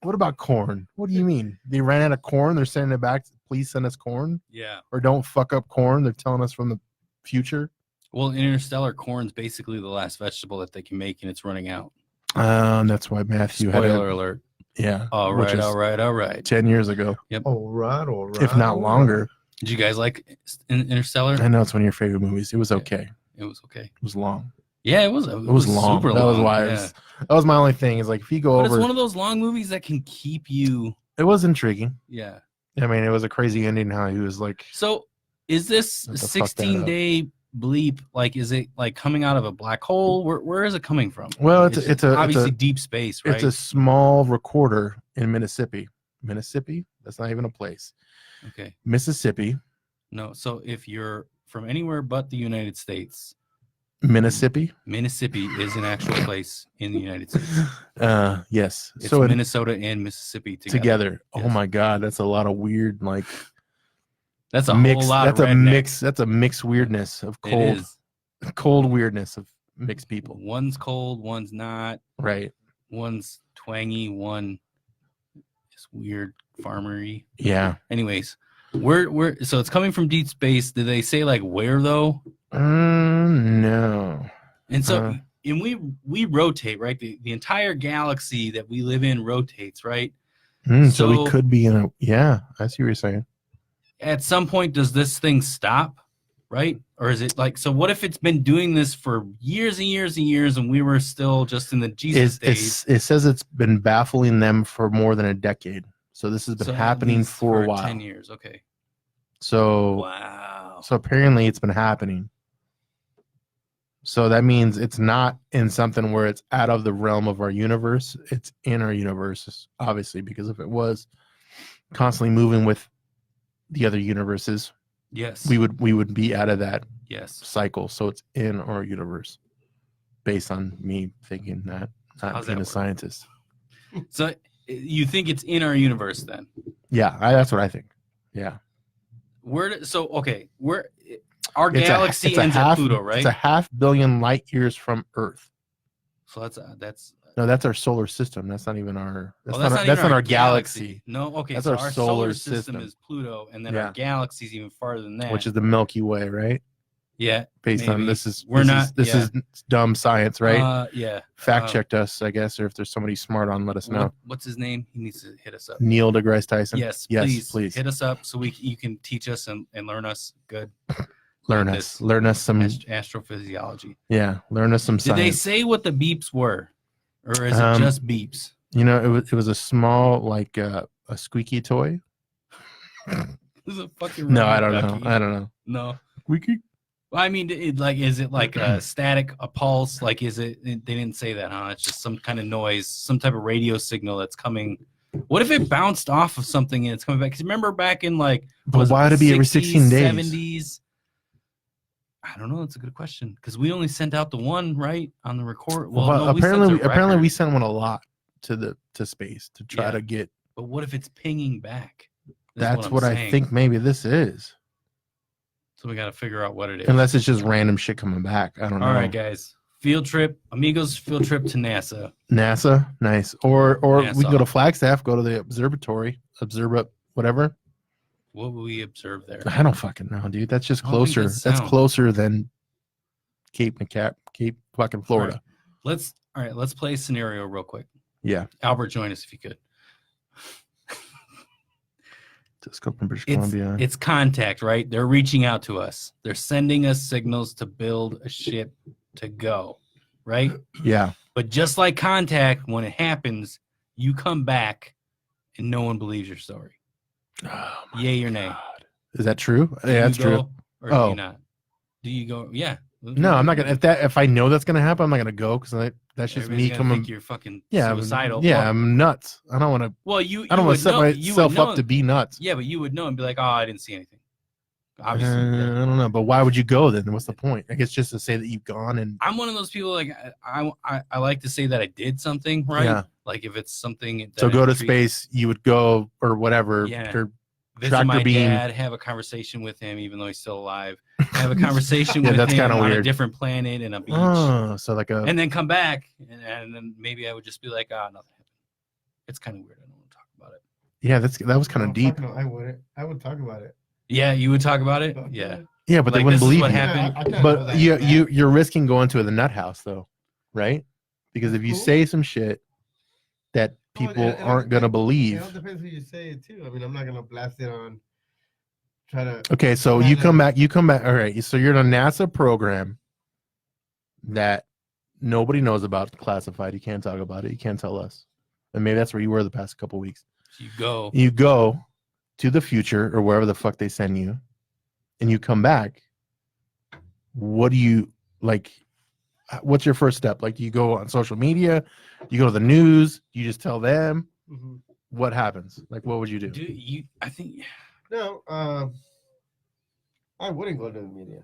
What about corn? What do you mean? They ran out of corn. They're sending it back. Please send us corn, Yeah. or don't fuck up corn. They're telling us from the future. Well, in Interstellar, corn's basically the last vegetable that they can make, and it's running out. That's why Matthew had Spoiler it. alert. Yeah. All which right, is all right. 10 years ago, All right. if not longer. Did you guys like Interstellar? I know it's one of your favorite movies. It was Yeah. okay. It was okay. It was long. Yeah, it was. It was long. Super That was long. why. Yeah. That was my only thing. Is like if you go But over, it's one of those long movies that can keep you. it was intriguing. Yeah. I mean, it was a crazy ending. How he was like, So, is this Shut the fuck that 16-day bleep? Like, is it like coming out of a black hole? Where is it coming from? well, it's obviously a deep space, right? it's a small recorder in Mississippi. Mississippi? That's not even a place. Okay. Mississippi. No. So if you're from anywhere but the United States, Mississippi. Mississippi is an actual place in the United States. Yes. It's So Minnesota and Mississippi together. Oh Yes. my God, that's a lot of weird like That's a mix. whole lot That's of a redneck. mix. That's a mixed weirdness of It cold, is. cold weirdness of mixed people. One's cold, one's not. Right. One's twangy, one is weird farmery. Yeah. Anyways, so it's coming from deep space. Did they say like where though? No. And so and we rotate, right? The entire galaxy that we live in rotates, right? So we So- could be in a. Yeah, I see what you're saying. At some point, does this thing stop, right? Or is it like, so what if it's been doing this for years and years and years and we were still just in the Jesus days? It says it's been baffling them for more than a decade. So this has been So at happening least for a while. 10 years. Okay. So Wow. so apparently it's been happening. So that means it's not in something where it's out of the realm of our universe. It's in our universe, obviously, because if it was constantly moving with the other universes, Yes. we would be out of that Yes. cycle. So it's in our universe, based on me thinking that, not How's being that a work? scientist. So You think it's in our universe then? Yeah, that's what I think. Yeah. Where our It's galaxy ends at Pluto, right? It's a 500 million light years from Earth. So that's No, that's our solar system. That's not even our. That's not not even our galaxy. No, okay. That's so our our solar system system. is Pluto, and then Yeah. our galaxy is even farther than that. Which is the Milky Way, right? Yeah. Based on maybe. this is This is dumb science, right? Yeah. Fact checked us, I guess, or if there's somebody smart on, let us know. What's his name? He needs to hit us up. Neil deGrasse Tyson. Yes, please hit us up so you can teach us and learn us good. Learn us some astrophysiology. Yeah, learn us some Did science. they say what the beeps were, or is it just beeps? You know, it was a small like a squeaky toy. Is it fucking no, I don't know. I don't know. No. Squeaky. Well, I mean, is it like a static, a pulse? Like, is it? They didn't say that, huh? It's just some kind of noise, some type of radio signal that's coming. What if it bounced off of something and it's coming back? Because remember back in like, but why would it be every 16 days? 70s. I don't know. That's a good question because we only sent out the one right on the record. Well, no, apparently we sent one a lot to space to try to get. But what if it's pinging back? That's what I think maybe this is. So we got to figure out what it is. Unless it's just random shit coming back. I don't know. All right, guys. Field trip, Amigos field trip to NASA. NASA, nice. Or NASA. We can go to Flagstaff, go to the observatory, whatever. What will we observe there? I don't fucking know, dude. That's just closer. That's closer than Cape fucking Florida. All right. Let's play a scenario real quick. Yeah. Albert, join us if you could. Telescope in British Columbia. It's contact, right? They're reaching out to us. They're sending us signals to build a ship to go, right? Yeah. But just like contact, when it happens, you come back and no one believes your story. Oh, yay or nay? God. Is that true? Yeah, that's true. Or do you not? Do you go? Yeah. No, I'm not gonna. If I know that's gonna happen, I'm not gonna go because that's just me coming. Think you're fucking suicidal. Yeah, I'm nuts. I don't want to. Well, I don't want to set myself up to be nuts. Yeah, but you would know and be like, "Oh, I didn't see anything." Obviously, I don't know. But why would you go then? What's the point? I guess just to say that you've gone and. I'm one of those people like I like to say that I did something right. Yeah. Like if it's something. So go to space, you would go or whatever. Yeah. Visit my dad, have a conversation with him, even though he's still alive. Have a conversation with him on weird. A different planet and a beach. Oh, so like and then come back, and then maybe I would just be like, nothing happened. It's kind of weird. I don't want to talk about it. Yeah, that was kind of deep. No, I wouldn't. I would talk about it. Yeah, you would talk about it. Yeah. Yeah, but like, they wouldn't believe what you. happened. But you're risking going to the nut house though, right? Because if you say some shit that people aren't gonna believe. It all depends who you say it to. I mean, I'm not gonna blast it on. Okay, so you come back. All right, so you're in a NASA program that nobody knows about, classified. You can't talk about it. You can't tell us. And maybe that's where you were the past couple of weeks. You go to the future or wherever the fuck they send you, and you come back. What do you like? What's your first step? Like, do you go on social media? You go to the news? You just tell them? Mm-hmm. What happens? Like, what would you do? I think. No, I wouldn't go to the media.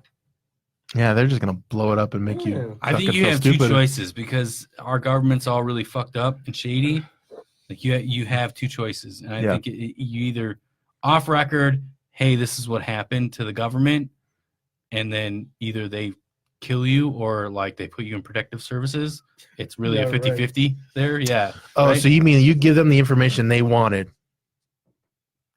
Yeah, they're just gonna blow it up and make you. I think you have two choices because our government's all really fucked up and shady. Like you have two choices, and I think you either off record, hey, this is what happened to the government, and then either they kill you or like they put you in protective services. It's really a 50-50 there. Yeah. Oh, right? So you mean you give them the information they wanted?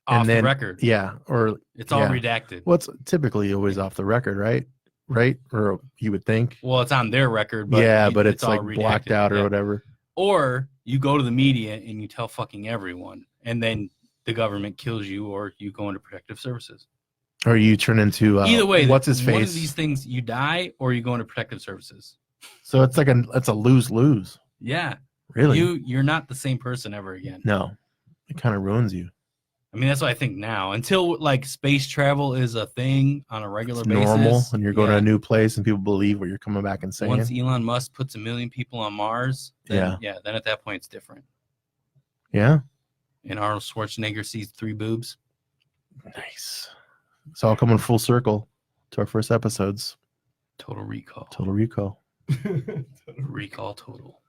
Off the record. Yeah. Or it's all redacted. Well, it's typically always off the record, right? Right? Or you would think. Well, it's on their record, but but it's like blocked out or whatever. Or you go to the media and you tell fucking everyone, and then the government kills you, or you go into protective services. Or you turn into either way. What's his face? One of these things, you die, or you go into protective services. So it's a lose-lose. Yeah. Really? You're not the same person ever again. No. It kind of ruins you. I mean, that's what I think now. Until like space travel is a thing on a regular basis. Normal, and you're going to a new place and people believe what you're coming back and saying. Once Elon Musk puts 1 million people on Mars, then, then at that point it's different. Yeah. And Arnold Schwarzenegger sees 3 boobs. Nice. It's all coming full circle to our first episodes. Total Recall. Total Recall. Recall Total.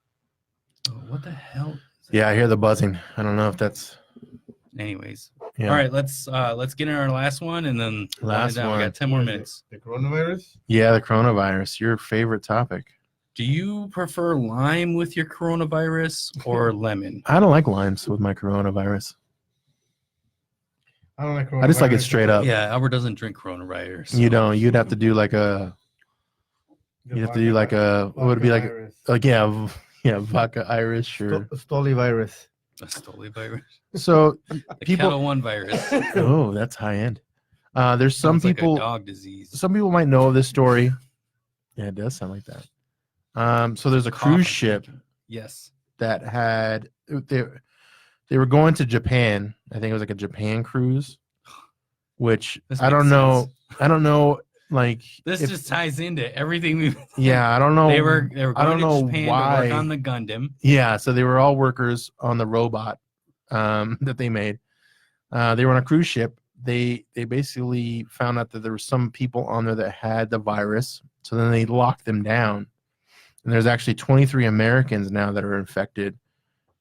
Oh, what the hell Yeah, I hear the buzzing. I don't know if that's. Anyways, Yeah. all right, let's get in our last one and then Last wind down. We one. got 10 more minutes. The coronavirus. Yeah, the coronavirus. Your favorite topic. Do you prefer lime with your coronavirus or lemon? I don't like limes with my coronavirus. I don't like coronavirus. I just like it straight up. Yeah, Albert doesn't drink coronavirus. You so- don't. You'd have to do like a. The You'd have to do like a. What would it be like? virus. Like yeah, vodka Irish or. Stoli virus. A Stoli virus. So The people. Kettle One virus. Oh, that's high end. There's some Sounds like a people. dog disease. Some people might know this story. Yeah, it does sound like that. So there's a Coughing. cruise ship Yes. that had they were going to Japan. I think it was like a Japan cruise, which This I don't makes know. sense. I don't know. Like This if- just ties into everything we've. yeah, I don't know. They were I going don't know to Japan why. to work on the Gundam. Yeah, so they were all workers on the robot that they made. They were on a cruise ship. They basically found out that there were some people on there that had the virus. So then they locked them down. And there's actually 23 Americans now that are infected,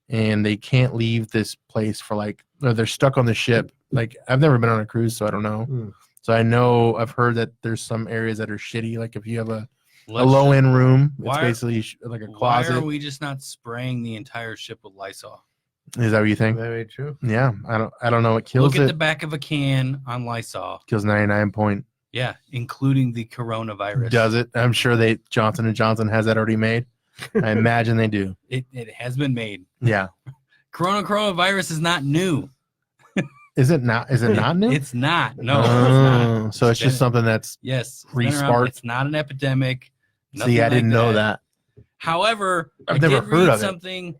and they can't leave this place for or they're stuck on the ship. Like I've never been on a cruise, so I don't know. Mm. So I've heard that there's some areas that are shitty. Like if you have a Let's- low end room, it's Why- basically like a Why closet. are we just not spraying the entire ship with Lysol? Is that what you think? Very true. Yeah, I don't know. It kills Look at it. the back of a can on Lysol. Kills 99 point. Yeah, including the coronavirus. Does it? I'm sure Johnson & Johnson has that already made. I imagine they do. It has been made. Yeah. Coronavirus is not new. Is it not new? It's not. No, it's not. Oh, so it's just been- something that's Yes. it's been around. Re-sparked. It's not an epidemic. see, I nothing didn't like know that. However, I've I never did heard read of it. something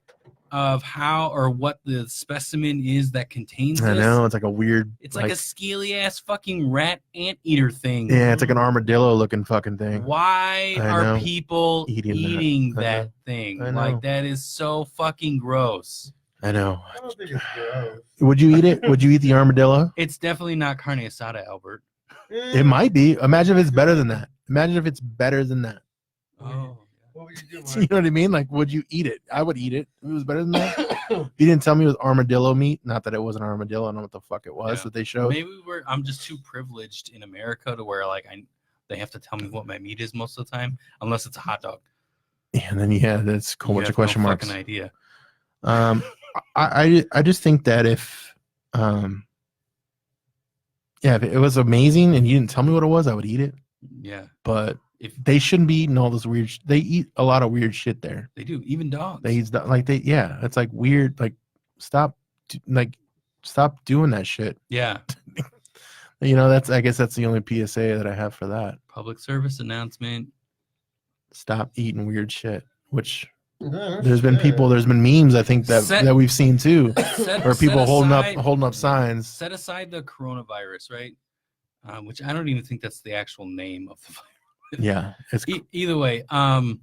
of how or what the specimen is that contains I this. know it's like a weird. It's like a scaly ass fucking rat anteater thing. yeah, it's like an armadillo looking fucking thing. Why I are know. people Eating eating that. I that know. thing? I know. Like that is so fucking gross. I know. I don't think it's gross. Would you eat it? Would you eat the armadillo? It's definitely not carne asada, Albert. It might be. Imagine if it's better than that. Imagine if it's better than that. Oh. What would you do, You know what I mean? Like, would you eat it? I would eat it if it was better than that. You didn't tell me it was armadillo meat. Not that it was an armadillo. I don't know what the fuck it was Yeah. that they showed. Maybe I'm just too privileged in America to where like they have to tell me what my meat is most of the time, unless it's a hot dog. And then that's a whole You bunch have of question no marks. Fucking idea. I just think that if if it was amazing and you didn't tell me what it was, I would eat it. Yeah. But If they shouldn't be eating all this weird. They eat a lot of weird shit there. they do, even dogs. They eat it's like weird. Like stop doing that shit. Yeah. I guess that's the only PSA that I have for that. Public service announcement. Stop eating weird shit. Which Yeah, there's been memes I think that Set- that we've seen too, Set- or people set holding aside- up signs. Set aside the coronavirus, right? Which I don't even think that's the actual name of the virus. Yeah, it's Either way,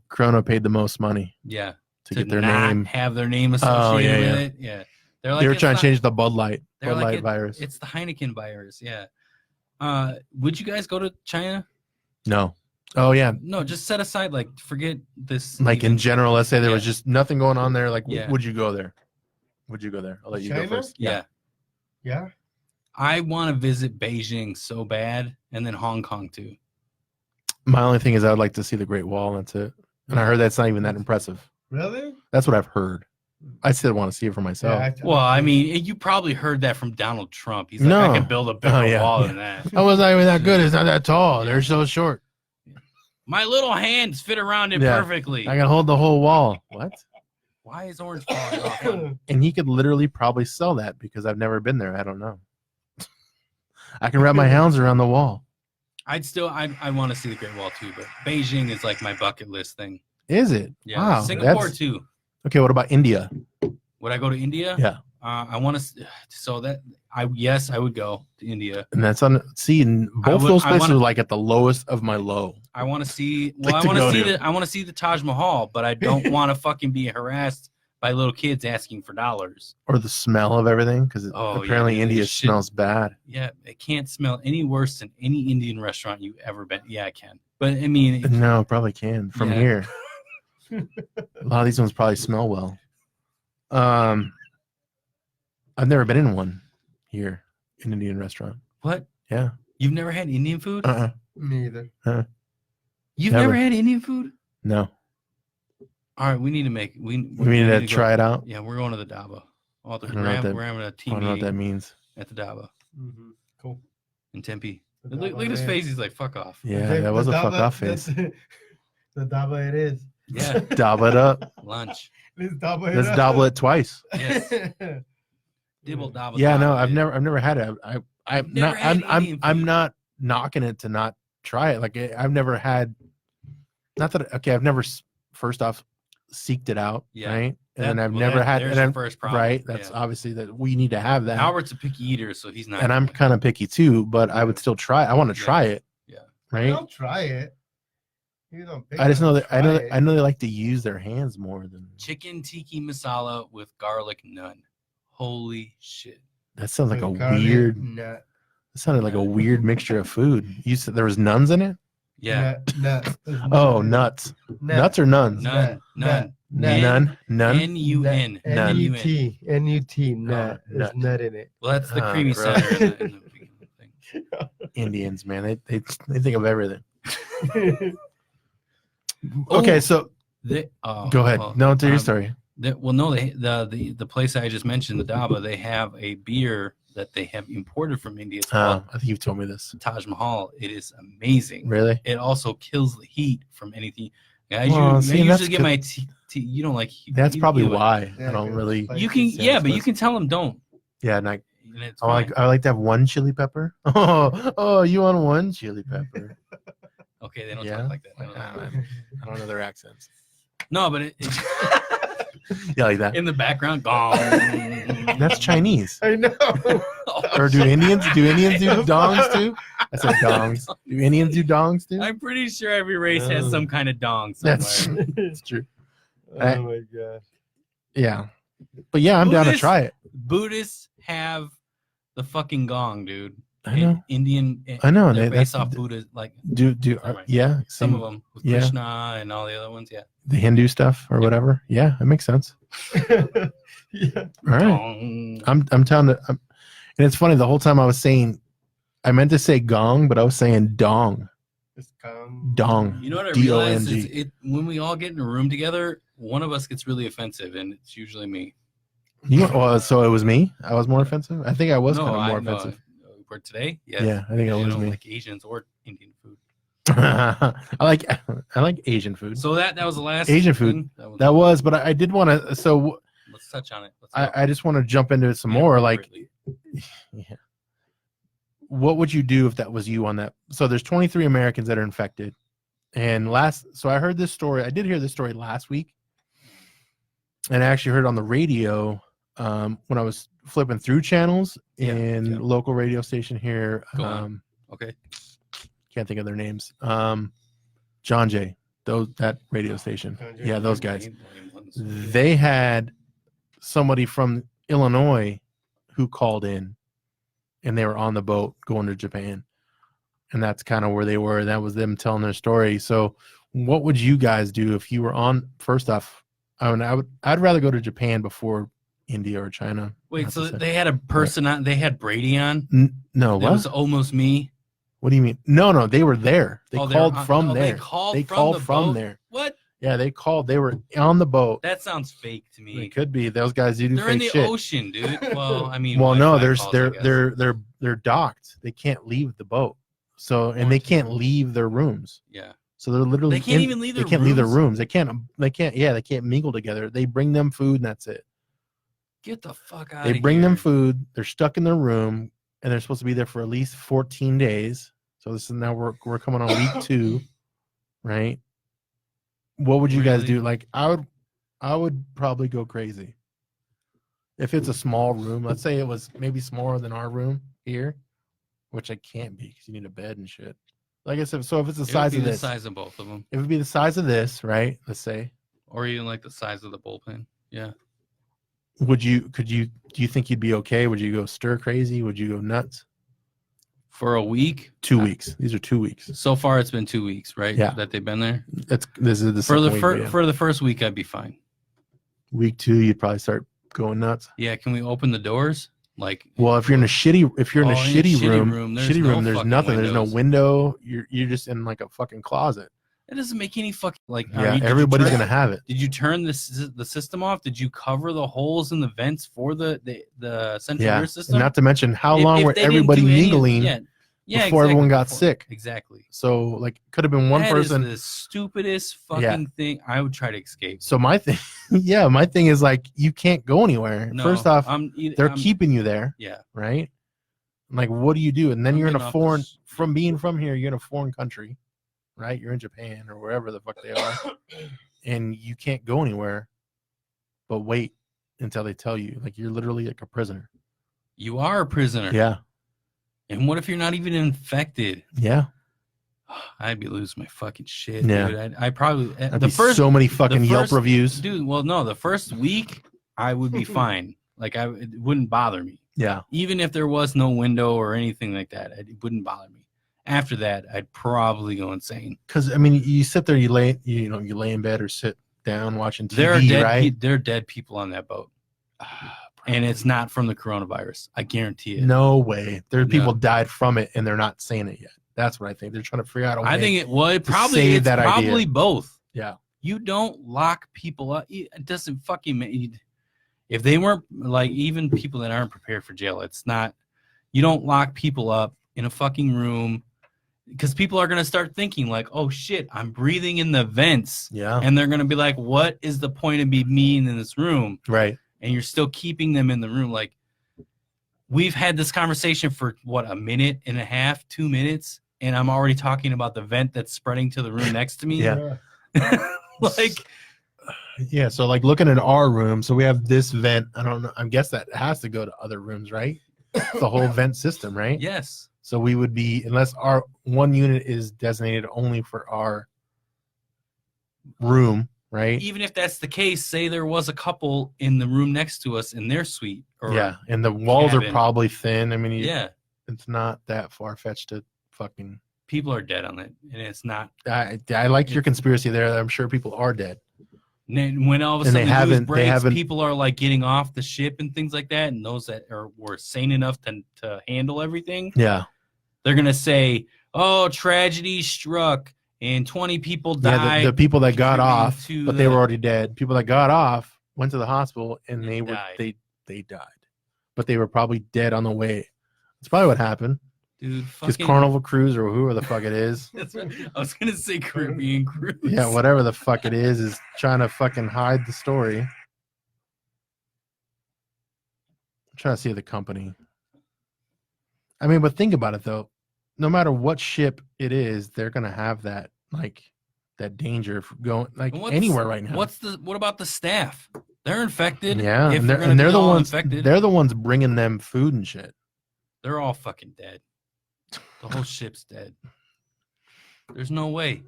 Corona paid the most money yeah, to get their not name. have their name associated yeah, with yeah. it. Yeah, they're like They were it's trying not- to change the Bud Light they're like, virus. It's the Heineken virus. Yeah. Would you guys go to China? No. Oh yeah, No, just set aside forget this. like in general. Let's say there was Yeah. just nothing going on there. Like, Yeah. would you go there? Would you go there? I'll let you go China? first. Yeah. Yeah. I want to visit Beijing so bad, and then Hong Kong too. My only thing is I would like to see the Great Wall. And that's it. And I heard that's not even that impressive. Really? That's what I've heard. I still want to see it for myself. Well, I mean, you probably heard that from Donald Trump. He's like, No. I can build a bigger Oh, yeah, wall yeah. than that. I was not even that good. It's not that tall. They're so short. My little hands fit around it Yeah. perfectly. I can hold the whole wall. What? Why is orange falling off? on- And he could literally probably sell that because I've never been there. I don't know. I can wrap my hands around the wall. I'd want to see the Great Wall too, but Beijing is like my bucket list thing. Is it? Yeah, Wow. Singapore that's- too. Okay, what about India? Would I go to India? Yeah. I want to. So that I would go to India. And that's on and both would- those I places wanna- are like at the lowest of my low. I want to see. Like Well, to I want go to see to. the. I want to see the Taj Mahal, but I don't want to fucking be harassed by little kids asking for dollars. Or the smell of everything, because Oh, yeah, apparently dude, India this shit- smells bad. Yeah, it can't smell any worse than any Indian restaurant you've ever been. Yeah, I can. But I mean, No, probably can from Yeah. here. A lot of these ones probably smell well. I've never been in one here, an Indian restaurant. What? Yeah. You've never had Indian food? Me either. You've never. never had Indian food? No. All right, we need to make we need to try it out. Yeah, we're going to the Daba. I don't know what that- We're having a I team don't know what that meeting means. at the Daba Mm-hmm. Cool. in Tempe. The Look Daba at his it face. is. He's like, "Fuck off." Yeah, The that was a fuck Daba- off face. The Daba it is. Yeah, Double it up. lunch. Let's Daba it Let's up. double it twice. Yes, dibble dabble. Yeah, no, dabble, I've never had it. I'm never not had Indian I'm food. not knocking it to not try it. Like I've never had. Not that okay. I've never first off seeked it out. Yeah. Right. And That- then I've well, never that- had. there's And your I'm, first problem. right. That's Yeah. obviously that we need to have that. Albert's a picky eater, so he's not. And I'm kind of picky too, but I would still try. I want to Yeah. try it. Yeah. Right. Don't try it. You don't pick I just it, know that I try know it. I know they like to use their hands more than chicken tiki masala with garlic naan. Holy shit! that. Sounds like a Garlic weird. nut. That sounded like a weird mixture of food. You said there was nuns in it. Yeah, Nut. There's Oh, nut. nuts. Nut. Nuts or nuns? none, Nut. none, Nut. None. N-U-N. Nut. N-U-T. N-U-T. Nut. There's nut. nut in it. Well, that's the Oh, creamy gross. center in the beginning thing. Indians, man, they think of everything. Oh, Okay, so oh, go ahead. well, No, tell your um, story. Well, no, the place I just mentioned, the Daba, they have a beer that they have imported from India. It's called I think you've told me this. Taj Mahal. It is amazing. Really? It also kills the heat from anything. Guys, Well, I see, that's usually get good. my tea. You don't like heat. That's you- probably you- why Yeah, I don't 'cause really. it's You can, spicy. yeah, but you Yes, can tell them don't. Yeah, and And it's I fine. like to have one chili pepper. Oh, you want one chili pepper? Okay, they don't Yeah? talk like that. They Like, don't I talk- don't know their accents. No, but Yeah, like that. in the background, gong. That's Chinese. I know. Or do Indians do dongs too? I said dongs. Do Indians do dongs too? I'm pretty sure every race has Oh. some kind of dong somewhere. That's true. Oh my god. Yeah, but yeah, I'm down to Buddhists- try it. Buddhists have the fucking gong, dude. I know. Indian. I know. They're That's based off Buddha, like do yeah. some same- of them with yeah. Krishna and all the other ones. Yeah. the Hindu stuff or whatever. Yeah, that makes sense. Yeah. All right, Dong. I'm down to. And it's funny. The whole time I was saying, I meant to say gong, but I was saying dong. It's come. Dong. You know what I D-O-N-G. realized is when we all get in a room together, one of us gets really offensive, and it's usually me. So it was me. I was more offensive. I think I was no, kind of more I know. offensive. For today, yes. Yeah, I think it You was don't me. like Asians or Indian food. I like Asian food. So that was the last Asian food. thing. That was, but I did want to. So Let's touch on it. Let's go. I just want to jump into it some more. Like, Appropriately. yeah. What would you do if that was you on that? So there's 23 Americans that are infected. And so I heard this story. I did hear this story last week. And I actually heard it on the radio when I was flipping through channels in local radio station here. Go on. Okay. Can't think of their names. John Jay, that radio station. John Jay. Yeah, those guys. They had somebody from Illinois who called in, and they were on the boat going to Japan, and that's kind of where they were. That was them telling their story. So, what would you guys do if you were on? First off, I'd rather go to Japan before India or China. Wait, Not so to say. they had a person on. They had Brady on. No, That what? was almost me. What do you mean? No, they were there. They Oh, they called were on- from oh, there. They called They from called the from boat? there. What? Yeah, they called. They were on the boat. That sounds fake to They me. could be. Those guys do They're in fake the shit. ocean, dude. Well, I mean. Well, no, Wi-Fi calls, I guess. they're docked. They can't leave the boat. So and they can't leave their rooms. Yeah. So they're literally They can't even leave their They can't leave their rooms? rooms. They can't mingle together. They bring them food and that's it. Get the fuck out. They bring them food. They're stuck in their room and they're supposed to be there for at least 14 days. So this is now we're coming on week 2, right? What would you guys Really? do? Like I would probably go crazy. If it's a small room, let's say it was maybe smaller than our room here, which I can't be because you need a bed and shit. Like I said, so if it's the size of the this, size of both of them, it would be the size of this, right? Let's say. or even like the size of the bullpen. Yeah. Do you think you'd be okay? Would you go stir crazy? Would you go nuts? For a week. 2 weeks. These are 2 weeks. So far, it's been 2 weeks, right? Yeah. That they've been there. This is the For second the week, first yeah. for the first week, I'd be fine. Week 2, you'd probably start going nuts. Yeah, can we open the doors? Like, Well, if you're in a shitty room, there's no there's fucking nothing. There's no windows. window. You're just in like a fucking closet. It doesn't make any fucking like. Yeah, did you everybody's turn- gonna have it. Did you turn the system off? Did you cover the holes in the vents for the central Yeah, air and system? not to mention how If- long if were they didn't everybody do any- mingling yeah, before everyone got sick? Exactly. So like, could have been one That is person. the stupidest fucking thing. I would try to escape. So my thing, my thing is like, you can't go anywhere. No, First off, they're I'm- keeping you there, Yeah. right? Like, what do you do? And then I'm you're in getting a off foreign, this- from being from here, you're in a foreign country, right? You're in Japan or wherever the fuck they are, and you can't go anywhere, but wait until they tell you. Like, you're literally like a prisoner. You are a prisoner. Yeah, And what if you're not even infected? yeah. I'd be losing my fucking shit, Yeah. dude. I probably That'd be so many fucking Yelp first- reviews. dude. Well, no, the first week I would be fine. Like it wouldn't bother me, Yeah, even if there was no window or anything like that. It wouldn't bother me. After that, I'd probably go insane. because I mean, you sit there, you lay in bed or sit down watching TV, There are dead, right? there are dead people on that boat, and it's not from the coronavirus. I guarantee it. No way. There are people No. died from it, and they're not saying it yet. That's what I think. They're trying to figure out a way. I think it probably save it's that idea. probably both. Yeah. You don't lock people up. It doesn't fucking mean if they weren't like even people that aren't prepared for jail. It's not. You don't lock people up in a fucking room because people are gonna start thinking like, oh shit, I'm breathing in the vents, Yeah. and they're gonna be like, what is the point of me being in this room? Right. And you're still keeping them in the room. Like we've had this conversation for what, a minute and a half, 2 minutes, and I'm already talking about the vent that's spreading to the room next to me. Yeah. Like, Yeah. So like looking at our room, so we have this vent. I don't know. I guess that has to go to other rooms, right? The whole vent system, right? yes. So we would be, unless our one unit is designated only for our room, right? Even if that's the case, say there was a couple in the room next to us in their suite. Or, Yeah. And the walls are cabin. probably thin. I mean, Yeah. it's not that far fetched to fucking. People are dead on it, and it's not. I like your conspiracy there. I'm sure people are dead. And then when all of a And they sudden the news haven't- they breaks, haven't- people are like getting off the ship and things like that, and those that were sane enough to handle everything, Yeah. they're gonna say, "Oh, tragedy struck, and 20 people Yeah. died." The people that got contributing off, to but they the- were already dead. People that got off went to the hospital and And they were died. they died, but they were probably dead on the way. That's probably what happened. Dude, Because fucking, Carnival Cruise or whoever the fuck it is, That's what, I was gonna say Caribbean cruise. yeah, whatever the fuck it is trying to fucking hide the story. I'm trying to see the company. I mean, but think about it though. No matter what ship it is, they're gonna have that that danger for going like And anywhere right now. What about the staff? They're infected. Yeah, if and they're they're the all ones. infected. They're the ones bringing them food and shit. They're all fucking dead. The whole ship's dead. There's no way.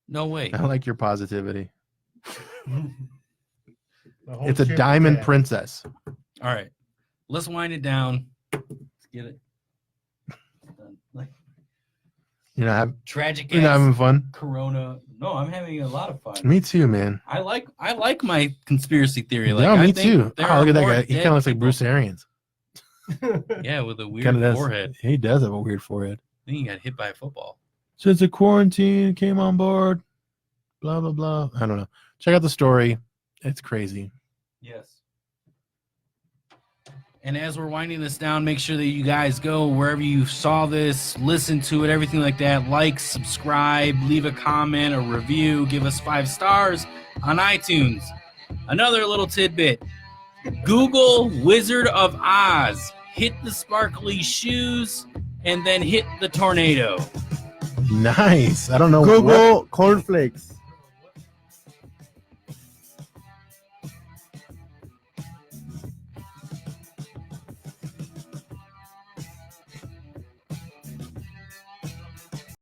No way. I like your positivity. The whole It's a ship is diamond dead. princess. All right. Let's wind it down. Let's get it. Done. Like You're not, tragic you're not having ass fun. corona. No, I'm having a lot of fun. Me too, man. I like my conspircy theory. Like, yeah, I me think too. there Oh, are look at that more guy. He dead kind of looks like people. Bruce Arians. Yeah, with a weird Kinda does. forehead. He does have a weird forehead. I think he got hit by a football. Since the quarantine came on board, blah blah blah. I don't know. Check out the story. It's crazy. Yes. And as we're winding this down, make sure that you guys go wherever you saw this, listen to it, everything like that. Like, subscribe, leave a comment, a review, give us 5 stars on iTunes. Another little tidbit. Google Wizard of Oz. Hit the sparkly shoes and then hit the tornado. Nice. I don't know Google cornflakes.